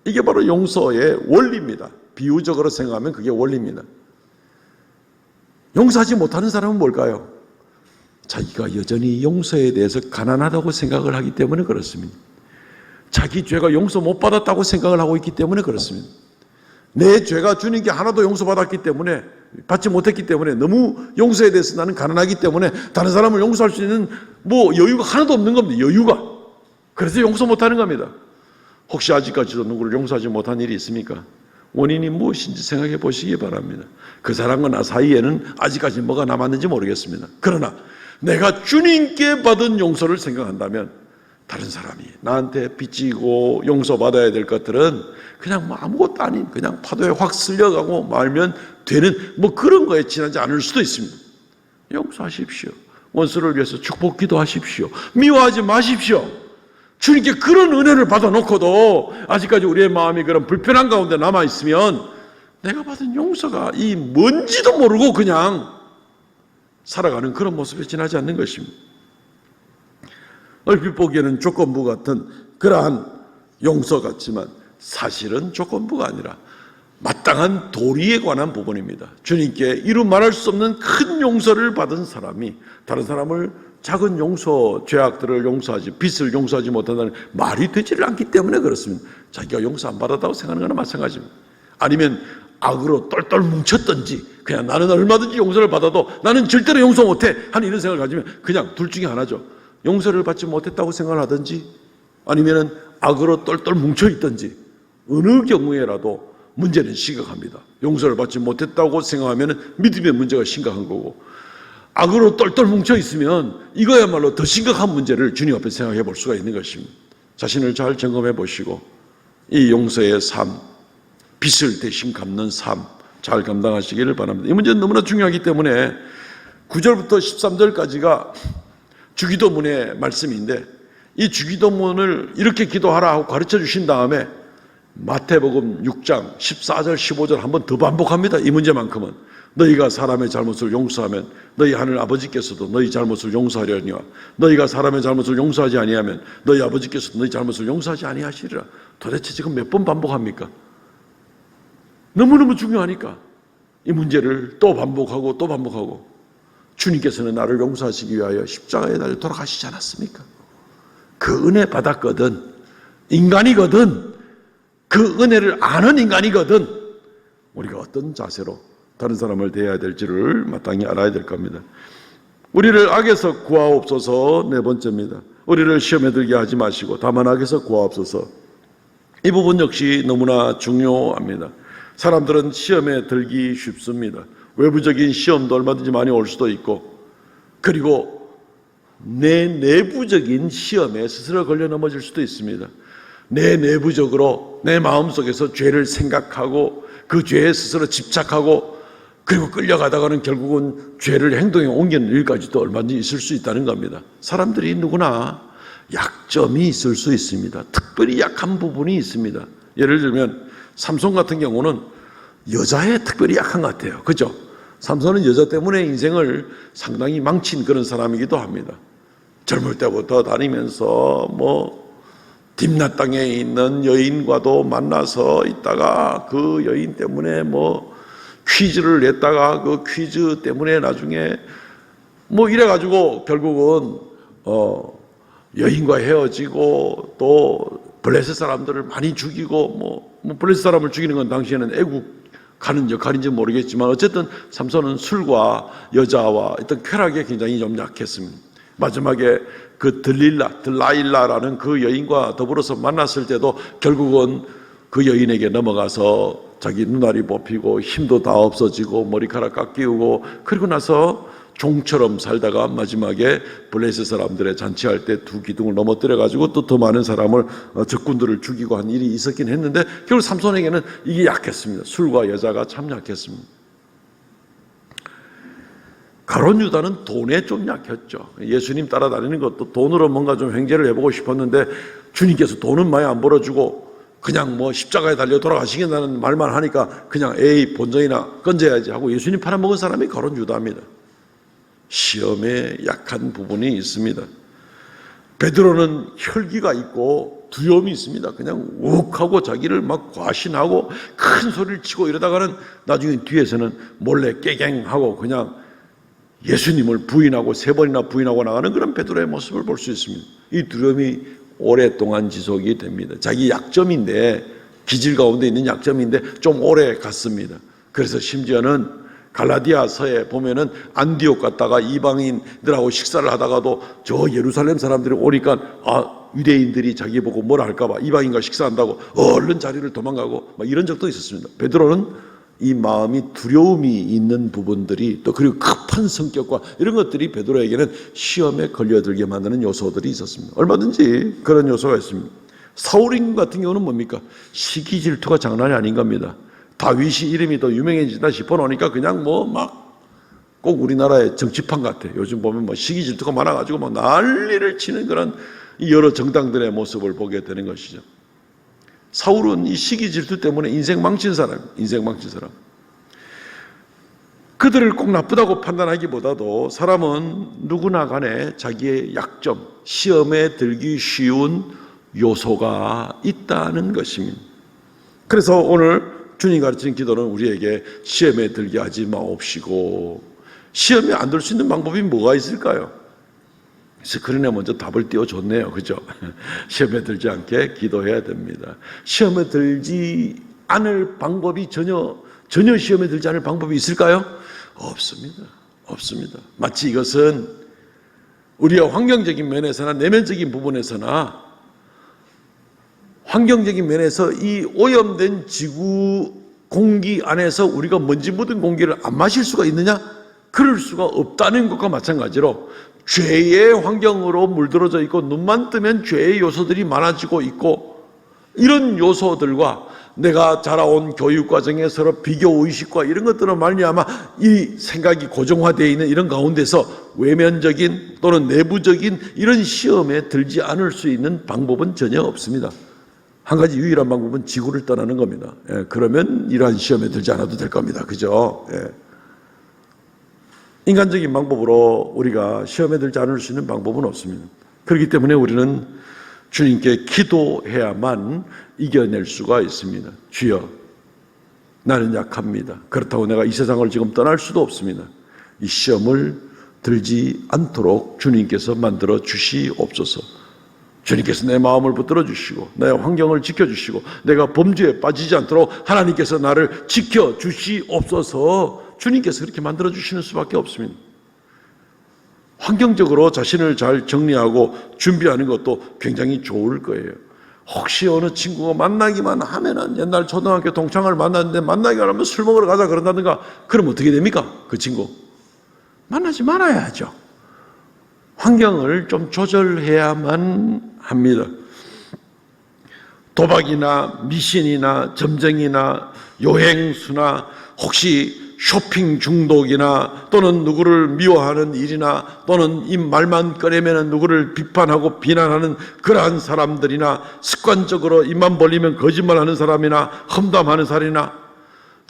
이게 바로 용서의 원리입니다. 비유적으로 생각하면 그게 원리입니다. 용서하지 못하는 사람은 뭘까요? 자기가 여전히 용서에 대해서 가난하다고 생각을 하기 때문에 그렇습니다. 자기 죄가 용서 못 받았다고 생각을 하고 있기 때문에 그렇습니다. 내 죄가 주님께 하나도 용서받았기 때문에 받지 못했기 때문에 너무 용서에 대해서 나는 가난하기 때문에 다른 사람을 용서할 수 있는 여유가 하나도 없는 겁니다. 여유가. 그래서 용서 못하는 겁니다. 혹시 아직까지도 누구를 용서하지 못한 일이 있습니까? 원인이 무엇인지 생각해 보시기 바랍니다. 그 사람과 나 사이에는 아직까지 뭐가 남았는지 모르겠습니다. 그러나 내가 주님께 받은 용서를 생각한다면 다른 사람이 나한테 빚지고 용서받아야 될 것들은 그냥 아무것도 아닌 그냥 파도에 확 쓸려가고 말면 되는 그런 거에 지나지 않을 수도 있습니다. 용서하십시오. 원수를 위해서 축복 기도하십시오. 미워하지 마십시오. 주님께 그런 은혜를 받아놓고도 아직까지 우리의 마음이 그런 불편한 가운데 남아있으면 내가 받은 용서가 뭔지도 모르고 그냥 살아가는 그런 모습에 지나지 않는 것입니다. 얼핏 보기에는 조건부 같은 그러한 용서 같지만 사실은 조건부가 아니라 마땅한 도리에 관한 부분입니다. 주님께 이루 말할 수 없는 큰 용서를 받은 사람이 다른 사람을 작은 용서, 죄악들을 용서하지, 빚을 용서하지 못한다는 말이 되지를 않기 때문에 그렇습니다. 자기가 용서 안 받았다고 생각하는 거나 마찬가지입니다. 아니면 악으로 똘똘 뭉쳤든지 그냥 나는 얼마든지 용서를 받아도 나는 절대로 용서 못해 하는 이런 생각을 가지면 그냥 둘 중에 하나죠. 용서를 받지 못했다고 생각을 하든지 아니면 악으로 똘똘 뭉쳐있든지 어느 경우에라도 문제는 심각합니다. 용서를 받지 못했다고 생각하면 믿음의 문제가 심각한 거고 악으로 똘똘 뭉쳐있으면 이거야말로 더 심각한 문제를 주님 앞에 생각해 볼 수가 있는 것입니다. 자신을 잘 점검해 보시고 이 용서의 삶, 빚을 대신 갚는 삶 잘 감당하시기를 바랍니다. 이 문제는 너무나 중요하기 때문에 9절부터 13절까지가 주기도문의 말씀인데 이 주기도문을 이렇게 기도하라 하고 가르쳐 주신 다음에 마태복음 6장 14절 15절 한 번 더 반복합니다. 이 문제만큼은 너희가 사람의 잘못을 용서하면 너희 하늘 아버지께서도 너희 잘못을 용서하려니와 너희가 사람의 잘못을 용서하지 아니하면 너희 아버지께서도 너희 잘못을 용서하지 아니하시리라. 도대체 지금 몇 번 반복합니까? 너무너무 중요하니까 이 문제를 또 반복하고 또 반복하고 주님께서는 나를 용서하시기 위하여 십자가에 달려 돌아가시지 않았습니까? 그 은혜 받았거든, 인간이거든, 그 은혜를 아는 인간이거든 우리가 어떤 자세로 다른 사람을 대해야 될지를 마땅히 알아야 될 겁니다. 우리를 악에서 구하옵소서. 네 번째입니다. 우리를 시험에 들게 하지 마시고 다만 악에서 구하옵소서. 이 부분 역시 너무나 중요합니다. 사람들은 시험에 들기 쉽습니다. 외부적인 시험도 얼마든지 많이 올 수도 있고 그리고 내 내부적인 시험에 스스로 걸려 넘어질 수도 있습니다. 내 내부적으로 내 마음속에서 죄를 생각하고 그 죄에 스스로 집착하고 그리고 끌려가다가는 결국은 죄를 행동에 옮기는 일까지도 얼마든지 있을 수 있다는 겁니다. 사람들이 누구나 약점이 있을 수 있습니다. 특별히 약한 부분이 있습니다. 예를 들면 삼손 같은 경우는 여자에 특별히 약한 것 같아요. 그죠? 삼손은 여자 때문에 인생을 상당히 망친 그런 사람이기도 합니다. 젊을 때부터 다니면서 딥나 땅에 있는 여인과도 만나서 있다가 그 여인 때문에 퀴즈를 냈다가 그 퀴즈 때문에 나중에 이래가지고 결국은 여인과 헤어지고 또 블레셋 사람들을 많이 죽이고 블레셋 사람을 죽이는 건 당시에는 애국하는 역할인지 모르겠지만 어쨌든 삼손은 술과 여자와 어떤 쾌락에 굉장히 좀 약했습니다. 마지막에 그 들라일라라는 그 여인과 더불어서 만났을 때도 결국은 그 여인에게 넘어가서 자기 눈알이 뽑히고 힘도 다 없어지고 머리카락 깎이고 그리고 나서 종처럼 살다가 마지막에 블레셋 사람들의 잔치할 때 두 기둥을 넘어뜨려가지고 또 더 많은 사람을 적군들을 죽이고 한 일이 있었긴 했는데 결국 삼손에게는 이게 약했습니다. 술과 여자가 참 약했습니다. 가룟 유다는 돈에 좀 약했죠. 예수님 따라다니는 것도 돈으로 뭔가 좀 횡재를 해보고 싶었는데 주님께서 돈은 많이 안 벌어주고 그냥 십자가에 달려 돌아가시겠다는 말만 하니까 그냥 본전이나 건져야지 하고 예수님 팔아먹은 사람이 가룟 유다입니다. 시험에 약한 부분이 있습니다. 베드로는 혈기가 있고 두려움이 있습니다. 그냥 욱하고 자기를 막 과신하고 큰 소리를 치고 이러다가는 나중에 뒤에서는 몰래 깨갱하고 그냥 예수님을 부인하고 3번이나 부인하고 나가는 그런 베드로의 모습을 볼 수 있습니다. 이 두려움이 오랫동안 지속이 됩니다. 자기 약점인데 기질 가운데 있는 약점인데 좀 오래 갔습니다. 그래서 심지어는 갈라디아서에 보면은 안디옥 갔다가 이방인들하고 식사를 하다가도 저 예루살렘 사람들이 오니까 유대인들이 자기 보고 뭐라 할까봐 이방인과 식사한다고 얼른 자리를 도망가고 이런 적도 있었습니다. 베드로는 이 마음이 두려움이 있는 부분들이 또 그리고 급한 성격과 이런 것들이 베드로에게는 시험에 걸려들게 만드는 요소들이 있었습니다. 얼마든지 그런 요소가 있습니다. 사울인 같은 경우는 뭡니까? 시기 질투가 장난이 아닌 겁니다. 다윗이 이름이 더 유명해지다 싶어 놓으니까 그냥 꼭 우리나라의 정치판 같아. 요즘 보면 시기 질투가 많아가지고 난리를 치는 그런 여러 정당들의 모습을 보게 되는 것이죠. 사울은 이 시기 질투 때문에 인생 망친 사람. 그들을 꼭 나쁘다고 판단하기보다도 사람은 누구나 간에 자기의 약점, 시험에 들기 쉬운 요소가 있다는 것입니다. 그래서 오늘 주님 가르치는 기도는 우리에게 시험에 들게 하지 마옵시고, 시험에 안 들 수 있는 방법이 뭐가 있을까요? 스크린에 먼저 답을 띄워줬네요. 그죠? 시험에 들지 않게 기도해야 됩니다. 시험에 들지 않을 방법이 전혀 시험에 들지 않을 방법이 있을까요? 없습니다. 없습니다. 마치 이것은 우리의 환경적인 면에서나 내면적인 부분에서나, 환경적인 면에서 이 오염된 지구 공기 안에서 우리가 먼지 묻은 공기를 안 마실 수가 있느냐? 그럴 수가 없다는 것과 마찬가지로 죄의 환경으로 물들어져 있고 눈만 뜨면 죄의 요소들이 많아지고 있고, 이런 요소들과 내가 자라온 교육 과정에 서로 비교 의식과 이런 것들을 말미암아 이 생각이 고정화되어 있는 이런 가운데서 외면적인 또는 내부적인 이런 시험에 들지 않을 수 있는 방법은 전혀 없습니다. 한 가지 유일한 방법은 지구를 떠나는 겁니다. 그러면 이러한 시험에 들지 않아도 될 겁니다. 그죠? 인간적인 방법으로 우리가 시험에 들지 않을 수 있는 방법은 없습니다. 그렇기 때문에 우리는 주님께 기도해야만 이겨낼 수가 있습니다. 주여, 나는 약합니다. 그렇다고 내가 이 세상을 지금 떠날 수도 없습니다. 이 시험을 들지 않도록 주님께서 만들어 주시옵소서. 주님께서 내 마음을 붙들어 주시고 내 환경을 지켜주시고 내가 범죄에 빠지지 않도록 하나님께서 나를 지켜주시옵소서. 주님께서 그렇게 만들어 주시는 수밖에 없습니다. 환경적으로 자신을 잘 정리하고 준비하는 것도 굉장히 좋을 거예요. 혹시 어느 친구가 만나기만 하면은, 옛날 초등학교 동창을 만났는데 만나기만 하면 술 먹으러 가자 그런다든가, 그럼 어떻게 됩니까? 그 친구 만나지 말아야죠. 환경을 좀 조절해야만 합니다. 도박이나 미신이나 점쟁이나 요행수나 혹시 쇼핑 중독이나 또는 누구를 미워하는 일이나 또는 이 말만 꺼내면 누구를 비판하고 비난하는 그러한 사람들이나 습관적으로 입만 벌리면 거짓말하는 사람이나 험담하는 사람이나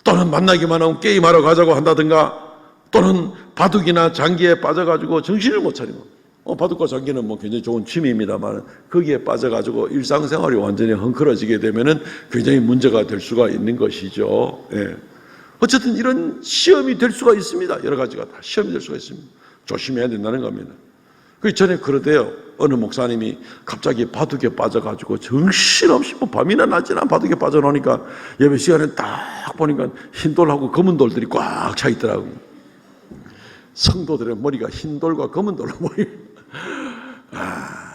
또는 만나기만 하면 게임하러 가자고 한다든가 또는 바둑이나 장기에 빠져가지고 정신을 못 차리고, 바둑과 장기는 뭐 굉장히 좋은 취미입니다만 거기에 빠져가지고 일상생활이 완전히 헝클어지게 되면은 굉장히 문제가 될 수가 있는 것이죠. 어쨌든 이런 시험이 될 수가 있습니다. 여러 가지가 다 시험이 될 수가 있습니다. 조심해야 된다는 겁니다. 그 전에 그러대요. 어느 목사님이 갑자기 바둑에 빠져가지고 정신없이 뭐 밤이나 낮이나 바둑에 빠져나오니까 예배 시간에 딱 보니까 흰 돌하고 검은 돌들이 꽉 차 있더라고요. 성도들의 머리가 흰 돌과 검은 돌로 보여요.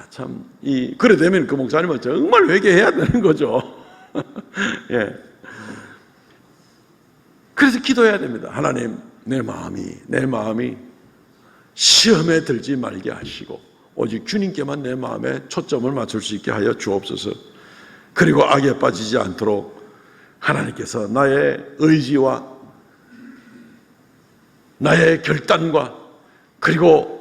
참, 그래 되면 그 목사님은 정말 회개해야 되는 거죠. 그래서 기도해야 됩니다. 하나님, 내 마음이 시험에 들지 말게 하시고 오직 주님께만 내 마음에 초점을 맞출 수 있게 하여 주옵소서. 그리고 악에 빠지지 않도록 하나님께서 나의 의지와 나의 결단과 그리고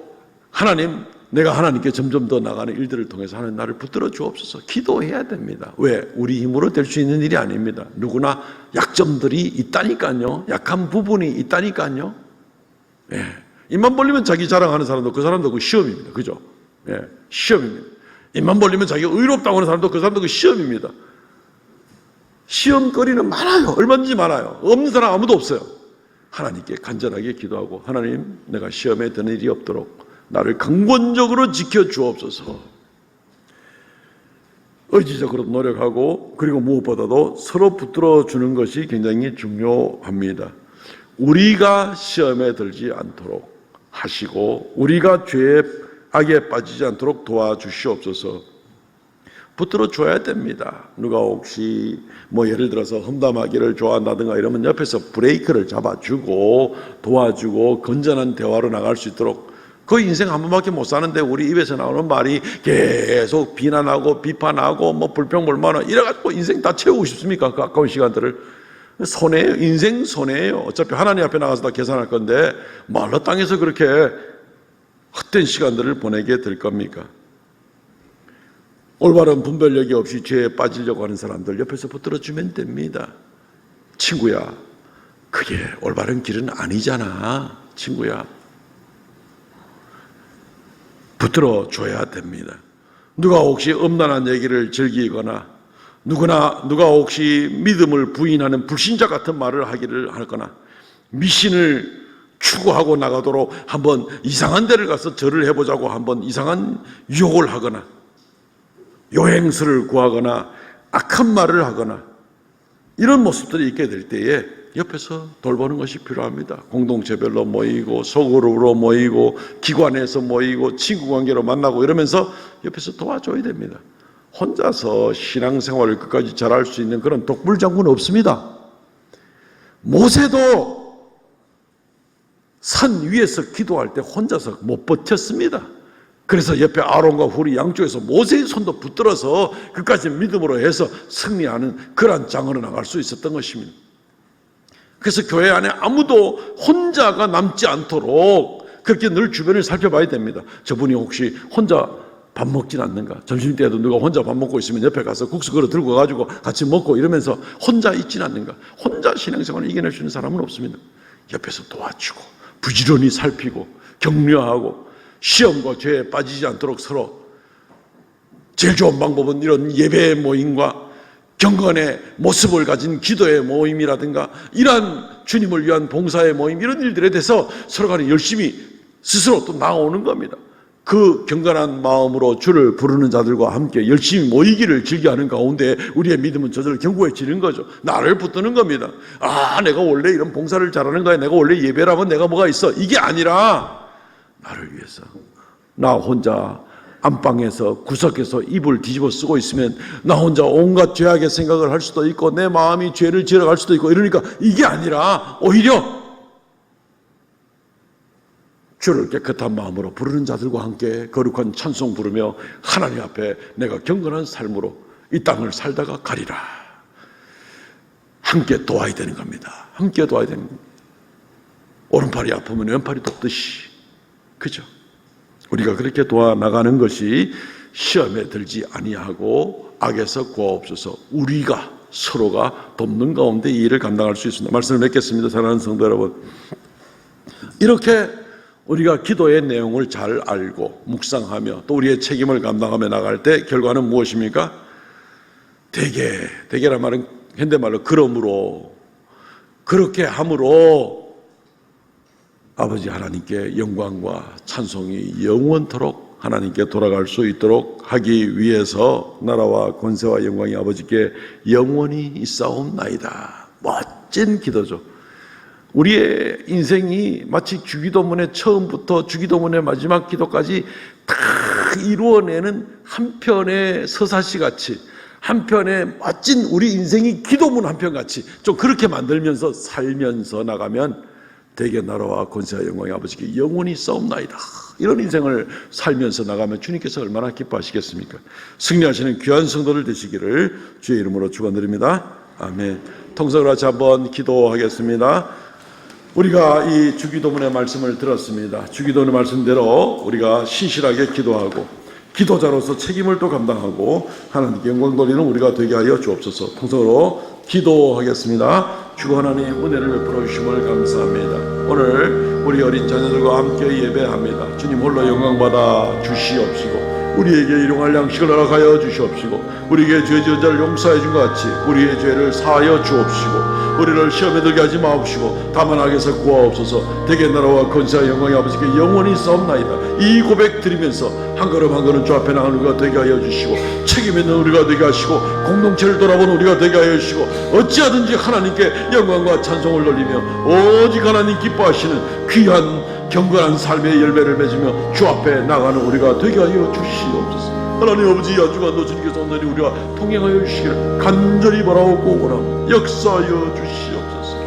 내가 하나님께 점점 더 나가는 일들을 통해서 하나님 나를 붙들어 주옵소서. 기도해야 됩니다. 왜? 우리 힘으로 될 수 있는 일이 아닙니다. 누구나 약점들이 있다니까요. 약한 부분이 있다니까요. 입만 벌리면 자기 자랑하는 사람도 그 사람도 그 시험입니다. 그죠? 시험입니다. 입만 벌리면 자기가 의롭다고 하는 사람도 그 사람도 그 시험입니다. 시험거리는 많아요. 얼마든지 많아요. 없는 사람 아무도 없어요. 하나님께 간절하게 기도하고, 하나님, 내가 시험에 드는 일이 없도록 나를 근본적으로 지켜주옵소서. 의지적으로 노력하고, 그리고 무엇보다도 서로 붙들어 주는 것이 굉장히 중요합니다. 우리가 시험에 들지 않도록 하시고 우리가 죄의 악에 빠지지 않도록 도와주시옵소서. 붙들어 줘야 됩니다. 누가 혹시 예를 들어서 험담하기를 좋아한다든가 이러면 옆에서 브레이크를 잡아주고 도와주고 건전한 대화로 나갈 수 있도록. 그 인생 한 번밖에 못 사는데 우리 입에서 나오는 말이 계속 비난하고 비판하고 불평불만하고 이래가지고 인생 다 채우고 싶습니까? 그 아까운 시간들을. 손해예요. 인생 손해예요. 어차피 하나님 앞에 나가서 다 계산할 건데 말로 땅에서 그렇게 헛된 시간들을 보내게 될 겁니까? 올바른 분별력이 없이 죄에 빠지려고 하는 사람들 옆에서 붙들어주면 됩니다. 친구야, 그게 올바른 길은 아니잖아. 친구야, 붙들어줘야 됩니다. 누가 혹시 음란한 얘기를 즐기거나 누가 혹시 믿음을 부인하는 불신자 같은 말을 하기를 하거나 미신을 추구하고 나가도록 한번 이상한 데를 가서 절을 해보자고 한번 이상한 유혹을 하거나 요행수를 구하거나 악한 말을 하거나 이런 모습들이 있게 될 때에 옆에서 돌보는 것이 필요합니다. 공동체별로 모이고 소그룹으로 모이고 기관에서 모이고 친구관계로 만나고 이러면서 옆에서 도와줘야 됩니다. 혼자서 신앙생활을 끝까지 잘할 수 있는 그런 독불장군은 없습니다. 모세도 산 위에서 기도할 때 혼자서 못 버텼습니다. 그래서 옆에 아론과 훌이 양쪽에서 모세의 손도 붙들어서 끝까지 믿음으로 해서 승리하는 그러한 장으로 나갈 수 있었던 것입니다. 그래서 교회 안에 아무도 혼자가 남지 않도록 그렇게 늘 주변을 살펴봐야 됩니다. 저분이 혹시 혼자 밥 먹진 않는가? 점심때에도 누가 혼자 밥 먹고 있으면 옆에 가서 국수 그릇 들고 가지고 같이 먹고 이러면서 혼자 있진 않는가? 혼자 신앙생활을 이겨낼 수 있는 사람은 없습니다. 옆에서 도와주고 부지런히 살피고 격려하고 시험과 죄에 빠지지 않도록 서로 제일 좋은 방법은 이런 예배 모임과 경건의 모습을 가진 기도의 모임이라든가 이러한 주님을 위한 봉사의 모임 이런 일들에 대해서 서로 간에 열심히 스스로 또 나오는 겁니다. 그 경건한 마음으로 주를 부르는 자들과 함께 열심히 모이기를 즐겨하는 가운데 우리의 믿음은 저절로 견고해지는 거죠. 나를 붙드는 겁니다. 내가 원래 이런 봉사를 잘하는 거야. 내가 원래 예배라면 내가 뭐가 있어. 이게 아니라 나를 위해서 나 혼자 안방에서 구석에서 이불 뒤집어 쓰고 있으면 나 혼자 온갖 죄악의 생각을 할 수도 있고 내 마음이 죄를 지으러 갈 수도 있고 이러니까 이게 아니라 오히려 주를 깨끗한 마음으로 부르는 자들과 함께 거룩한 찬송 부르며 하나님 앞에 내가 경건한 삶으로 이 땅을 살다가 가리라. 함께 도와야 되는 겁니다. 함께 도와야 되는 겁니다. 오른팔이 아프면 왼팔이 돕듯이, 그죠? 우리가 그렇게 도와나가는 것이 시험에 들지 아니하고 악에서 구하옵소서. 우리가 서로가 돕는 가운데 이 일을 감당할 수 있습니다. 말씀을 맺겠습니다. 사랑하는 성도 여러분, 이렇게 우리가 기도의 내용을 잘 알고 묵상하며 또 우리의 책임을 감당하며 나갈 때 결과는 무엇입니까? 대개란 말은 현대말로 그러므로, 그렇게 함으로 아버지 하나님께 영광과 찬송이 영원토록 하나님께 돌아갈 수 있도록 하기 위해서 나라와 권세와 영광이 아버지께 영원히 있사옵나이다. 멋진 기도죠. 우리의 인생이 마치 주기도문의 처음부터 주기도문의 마지막 기도까지 다 이루어내는 한 편의 서사시 같이, 한 편의 멋진 우리 인생이 기도문 한 편 같이 좀 그렇게 만들면서 살면서 나가면 대개 나라와 권세와 영광이 아버지께 영원히 싸움나이다. 이런 인생을 살면서 나가면 주님께서 얼마나 기뻐하시겠습니까? 승리하시는 귀한 성도들 되시기를 주의 이름으로 축원드립니다. 아멘. 통성으로 같이 한번 기도하겠습니다. 우리가 이 주기도문의 말씀을 들었습니다. 주기도문의 말씀대로 우리가 신실하게 기도하고 기도자로서 책임을 또 감당하고 하나님께 영광 돌리는 우리가 되게 하여 주옵소서. 통성으로 기도하겠습니다. 주 하나님 은혜를 베풀어 주심을 감사합니다. 오늘 우리 어린 자녀들과 함께 예배합니다. 주님 홀로 영광받아 주시옵시고 우리에게 일용할 양식을 허락하여 주시옵시고 우리에게 죄 지은 자를 용서해 준 것 같이 우리의 죄를 사하여 주옵시고 우리를 시험에 들게 하지 마옵시고 다만 악에서 구하옵소서. 대개 나라와 권세와 영광이 아버지께 영원히 싸움나이다. 이 고백 드리면서 한 걸음 한 걸음 주 앞에 나가는 우리가 되게 하여 주시고 책임 있는 우리가 되게 하시고 공동체를 돌아보는 우리가 되게 하여 주시고 어찌하든지 하나님께 영광과 찬송을 돌리며 오직 하나님 기뻐하시는 귀한 경건한 삶의 열매를 맺으며 주 앞에 나가는 우리가 되게 하여 주시옵소서. 하나님 아버지, 야주가 주님께서 오늘 우리와 통행하여 주시기를 간절히 바라옵고 원합니다. 역사하여 주시옵소서.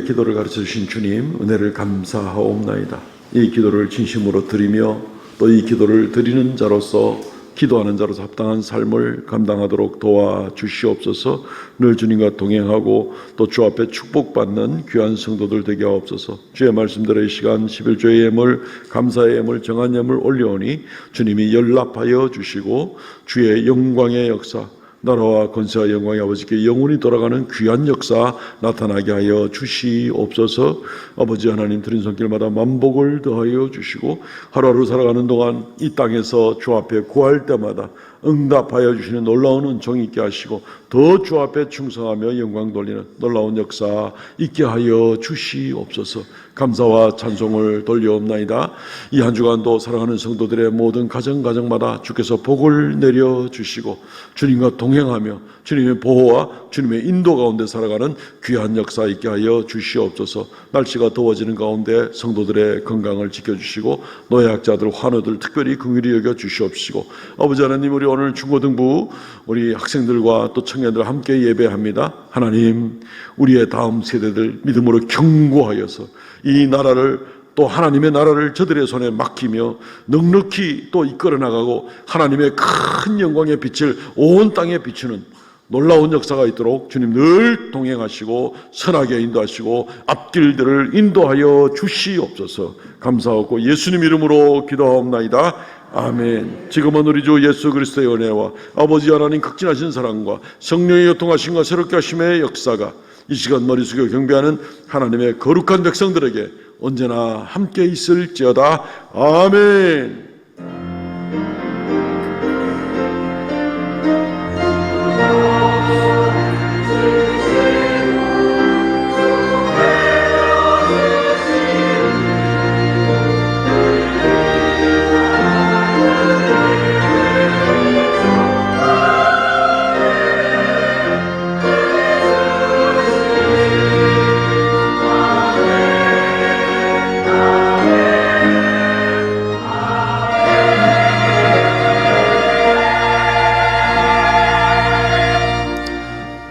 우리에게 기도를 가르쳐 주신 주님 은혜를 감사하옵나이다. 이 기도를 진심으로 드리며 또 이 기도를 드리는 자로서 기도하는 자로서 합당한 삶을 감당하도록 도와주시옵소서. 늘 주님과 동행하고 또 주 앞에 축복받는 귀한 성도들 되게 하옵소서. 주의 말씀대로 이 시간 11조의 예물, 감사의 예물, 정한 예물 올려오니 주님이 연락하여 주시고 주의 영광의 역사, 나라와 권세와 영광의 아버지께 영원히 돌아가는 귀한 역사 나타나게 하여 주시옵소서. 아버지 하나님, 드린 손길마다 만복을 더하여 주시고 하루하루 살아가는 동안 이 땅에서 주 앞에 구할 때마다 응답하여 주시는 놀라운 은총이 있게 하시고 더 주 앞에 충성하며 영광 돌리는 놀라운 역사 있게 하여 주시옵소서. 감사와 찬송을 돌려옵나이다. 이 한 주간도 사랑하는 성도들의 모든 가정마다 주께서 복을 내려주시고 주님과 동행하며 주님의 보호와 주님의 인도 가운데 살아가는 귀한 역사 있게 하여 주시옵소서. 날씨가 더워지는 가운데 성도들의 건강을 지켜주시고 노약자들, 환우들 특별히 긍휼히 여겨 주시옵시고 아버지 하나님, 우리 오늘 중고등부 우리 학생들과 또 청년들 함께 예배합니다. 하나님, 우리의 다음 세대들 믿음으로 경고하여서 이 나라를 또 하나님의 나라를 저들의 손에 맡기며 넉넉히 또 이끌어 나가고 하나님의 큰 영광의 빛을 온 땅에 비추는 놀라운 역사가 있도록 주님 늘 동행하시고 선하게 인도하시고 앞길들을 인도하여 주시옵소서. 감사하고 예수님 이름으로 기도하옵나이다. 아멘. 지금은 우리 주 예수 그리스도의 은혜와 아버지 하나님 극진하신 사랑과 성령의 교통하심과 새롭게 하심의 역사가 이 시간 머리 숙여 경배하는 하나님의 거룩한 백성들에게 언제나 함께 있을지어다. 아멘.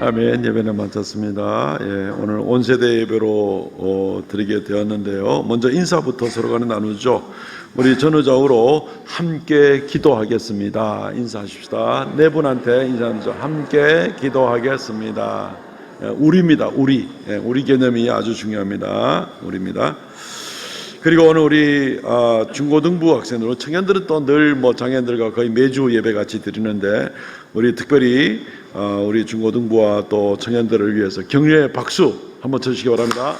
아멘. 예배는 마쳤습니다. 오늘 온 세대 예배로 드리게 되었는데요. 먼저 인사부터 서로 간에 나누죠. 우리 전후좌우로 함께 기도하겠습니다. 인사하십시다. 네 분한테 인사하죠. 함께 기도하겠습니다. 우리입니다. 우리 개념이 아주 중요합니다. 우리입니다. 그리고 오늘 우리 중고등부 학생들, 청년들은 또 늘 장애인들과 거의 매주 예배 같이 드리는데 우리 특별히 우리 중고등부와 또 청년들을 위해서 격려의 박수 한번 쳐주시기 바랍니다.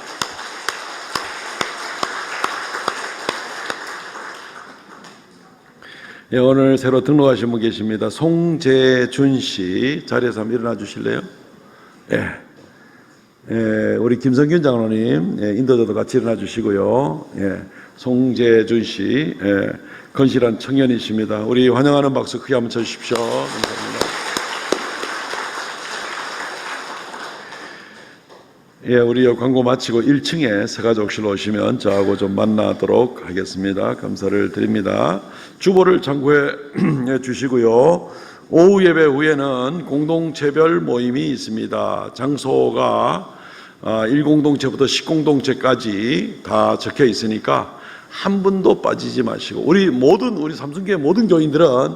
예, 오늘 새로 등록하신 분 계십니다. 송재준 씨, 자리에서 한번 일어나 주실래요? 우리 김성균 장로님, 인도자도 같이 일어나 주시고요. 송재준 씨, 건실한 청년이십니다. 우리 환영하는 박수 크게 한번 쳐주십시오. 감사합니다. 우리 광고 마치고 1층에 새가족실로 오시면 저하고 좀 만나도록 하겠습니다. 감사를 드립니다. 주보를 참고해 주시고요. 오후 예배 후에는 공동체별 모임이 있습니다. 장소가 1공동체부터 10공동체까지 다 적혀 있으니까 한 분도 빠지지 마시고 우리 삼성교회 모든 교인들은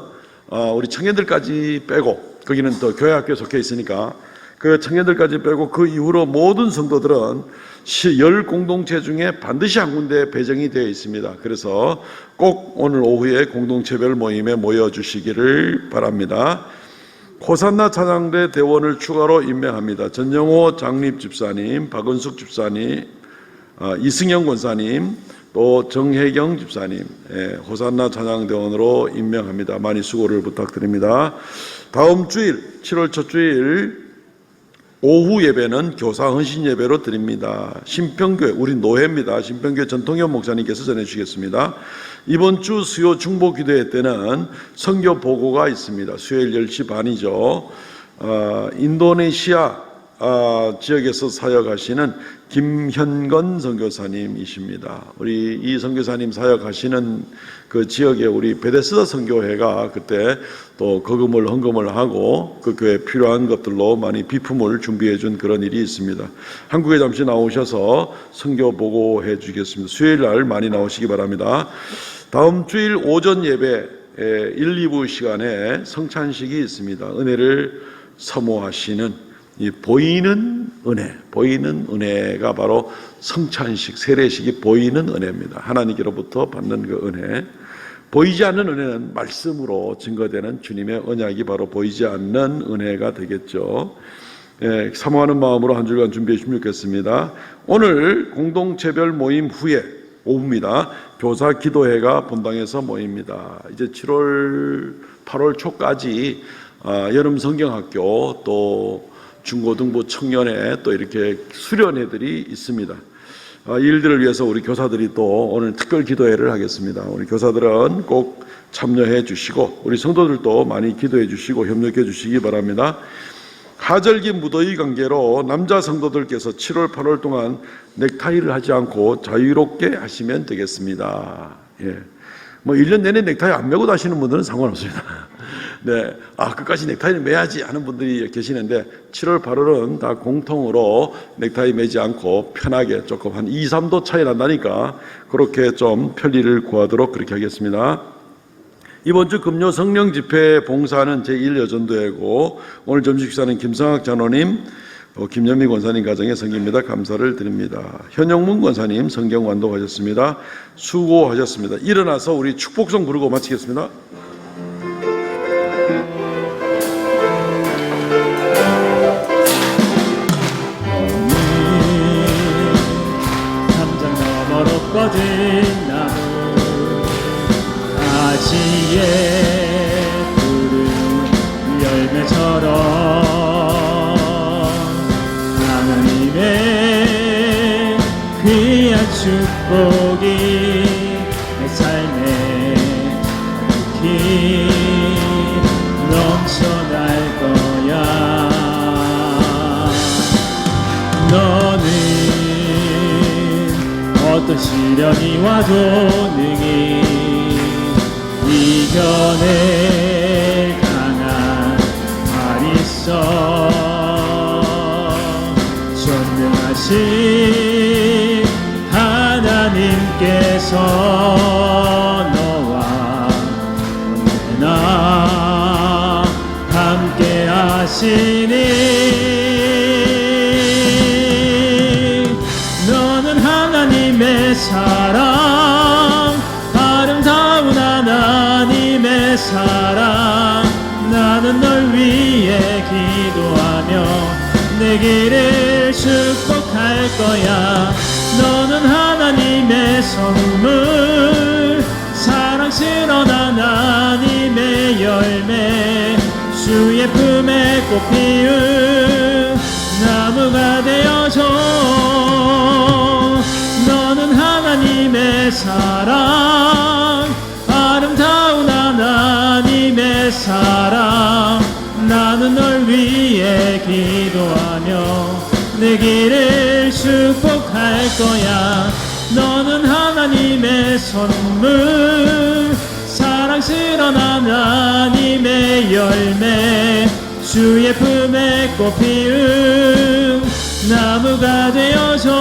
우리 청년들까지 빼고 거기는 또 교회학교에 속해 있으니까 그 청년들까지 빼고 그 이후로 모든 성도들은 10공동체 중에 반드시 한 군데 배정이 되어 있습니다. 그래서 꼭 오늘 오후에 공동체별 모임에 모여주시기를 바랍니다. 호산나 찬양대 대원을 추가로 임명합니다. 전영호 장립집사님, 박은숙 집사님, 이승영 권사님, 또 정혜경 집사님, 호산나 찬양대원으로 임명합니다. 많이 수고를 부탁드립니다. 다음 주일 7월 첫 주일 오후 예배는 교사 헌신 예배로 드립니다. 신평교회, 우리 노회입니다. 신평교회 전통현 목사님께서 전해주시겠습니다. 이번 주 수요 중보 기도회 때는 선교 보고가 있습니다. 수요일 10시 반이죠. 인도네시아 지역에서 사역하시는 김현건 선교사님이십니다. 우리 이 선교사님 사역하시는 그 지역에 우리 베데스다 선교회가 그때 또 거금을 헌금을 하고 그 교회에 필요한 것들로 많이 비품을 준비해 준 그런 일이 있습니다. 한국에 잠시 나오셔서 선교 보고해 주겠습니다. 수요일 날 많이 나오시기 바랍니다. 다음 주일 오전 예배 1, 2부 시간에 성찬식이 있습니다. 은혜를 사모하시는 이 보이는 은혜가 바로 성찬식, 세례식이 보이는 은혜입니다. 하나님께로부터 받는 그 은혜. 보이지 않는 은혜는 말씀으로 증거되는 주님의 언약이 바로 보이지 않는 은혜가 되겠죠. 사모하는 마음으로 한 주간 준비해 주시면 좋겠습니다. 오늘 공동체별 모임 후에 오후입니다. 교사 기도회가 본당에서 모입니다. 이제 7월, 8월 초까지 여름 성경학교 또 중고등부 청년회 또 이렇게 수련회들이 있습니다. 이 일들을 위해서 우리 교사들이 또 오늘 특별 기도회를 하겠습니다. 우리 교사들은 꼭 참여해 주시고 우리 성도들도 많이 기도해 주시고 협력해 주시기 바랍니다. 하절기 무더위 관계로 남자 성도들께서 7월, 8월 동안 넥타이를 하지 않고 자유롭게 하시면 되겠습니다. 뭐 1년 내내 넥타이 안 메고 다니시는 분들은 상관없습니다. 네, 끝까지 넥타이를 매야지 하는 분들이 계시는데 7월, 8월은 다 공통으로 넥타이 매지 않고 편하게 조금 한 2, 3도 차이 난다니까 그렇게 좀 편리를 구하도록 그렇게 하겠습니다. 이번 주 금요 성령 집회 봉사는 제1여전도회고 오늘 점심 식사는 김성학 장로님, 김현미 권사님 가정의 성기입니다. 감사를 드립니다. 현영문 권사님 성경 완독하셨습니다. 수고하셨습니다. 일어나서 우리 축복성 부르고 마치겠습니다.
뻗은 나무 가지에 푸른 열매처럼 하나님의 귀한 축복이 내 삶에 깊이 넘쳐날 거야. 너는 어떤 시련이 와도 능히 이겨낼 강한 팔 있어. 전능하신 하나님께서 너와 언제나 함께 하시니 하나님의 사랑, 아름다운 하나님의 사랑. 나는 널 위해 기도하며 내 길을 축복할 거야. 너는 하나님의 선물, 사랑스러운 하나님의 열매, 주의 품에 꽃 피운 나무가 되어줘. 너는 하나님의 사랑, 아름다운 하나님의 사랑. 나는 널 위해 기도하며 내 길을 축복할 거야. 너는 하나님의 선물, 사랑스러운 하나님의 열매, 주의 품에 꽃 피운 나무가 되어줘.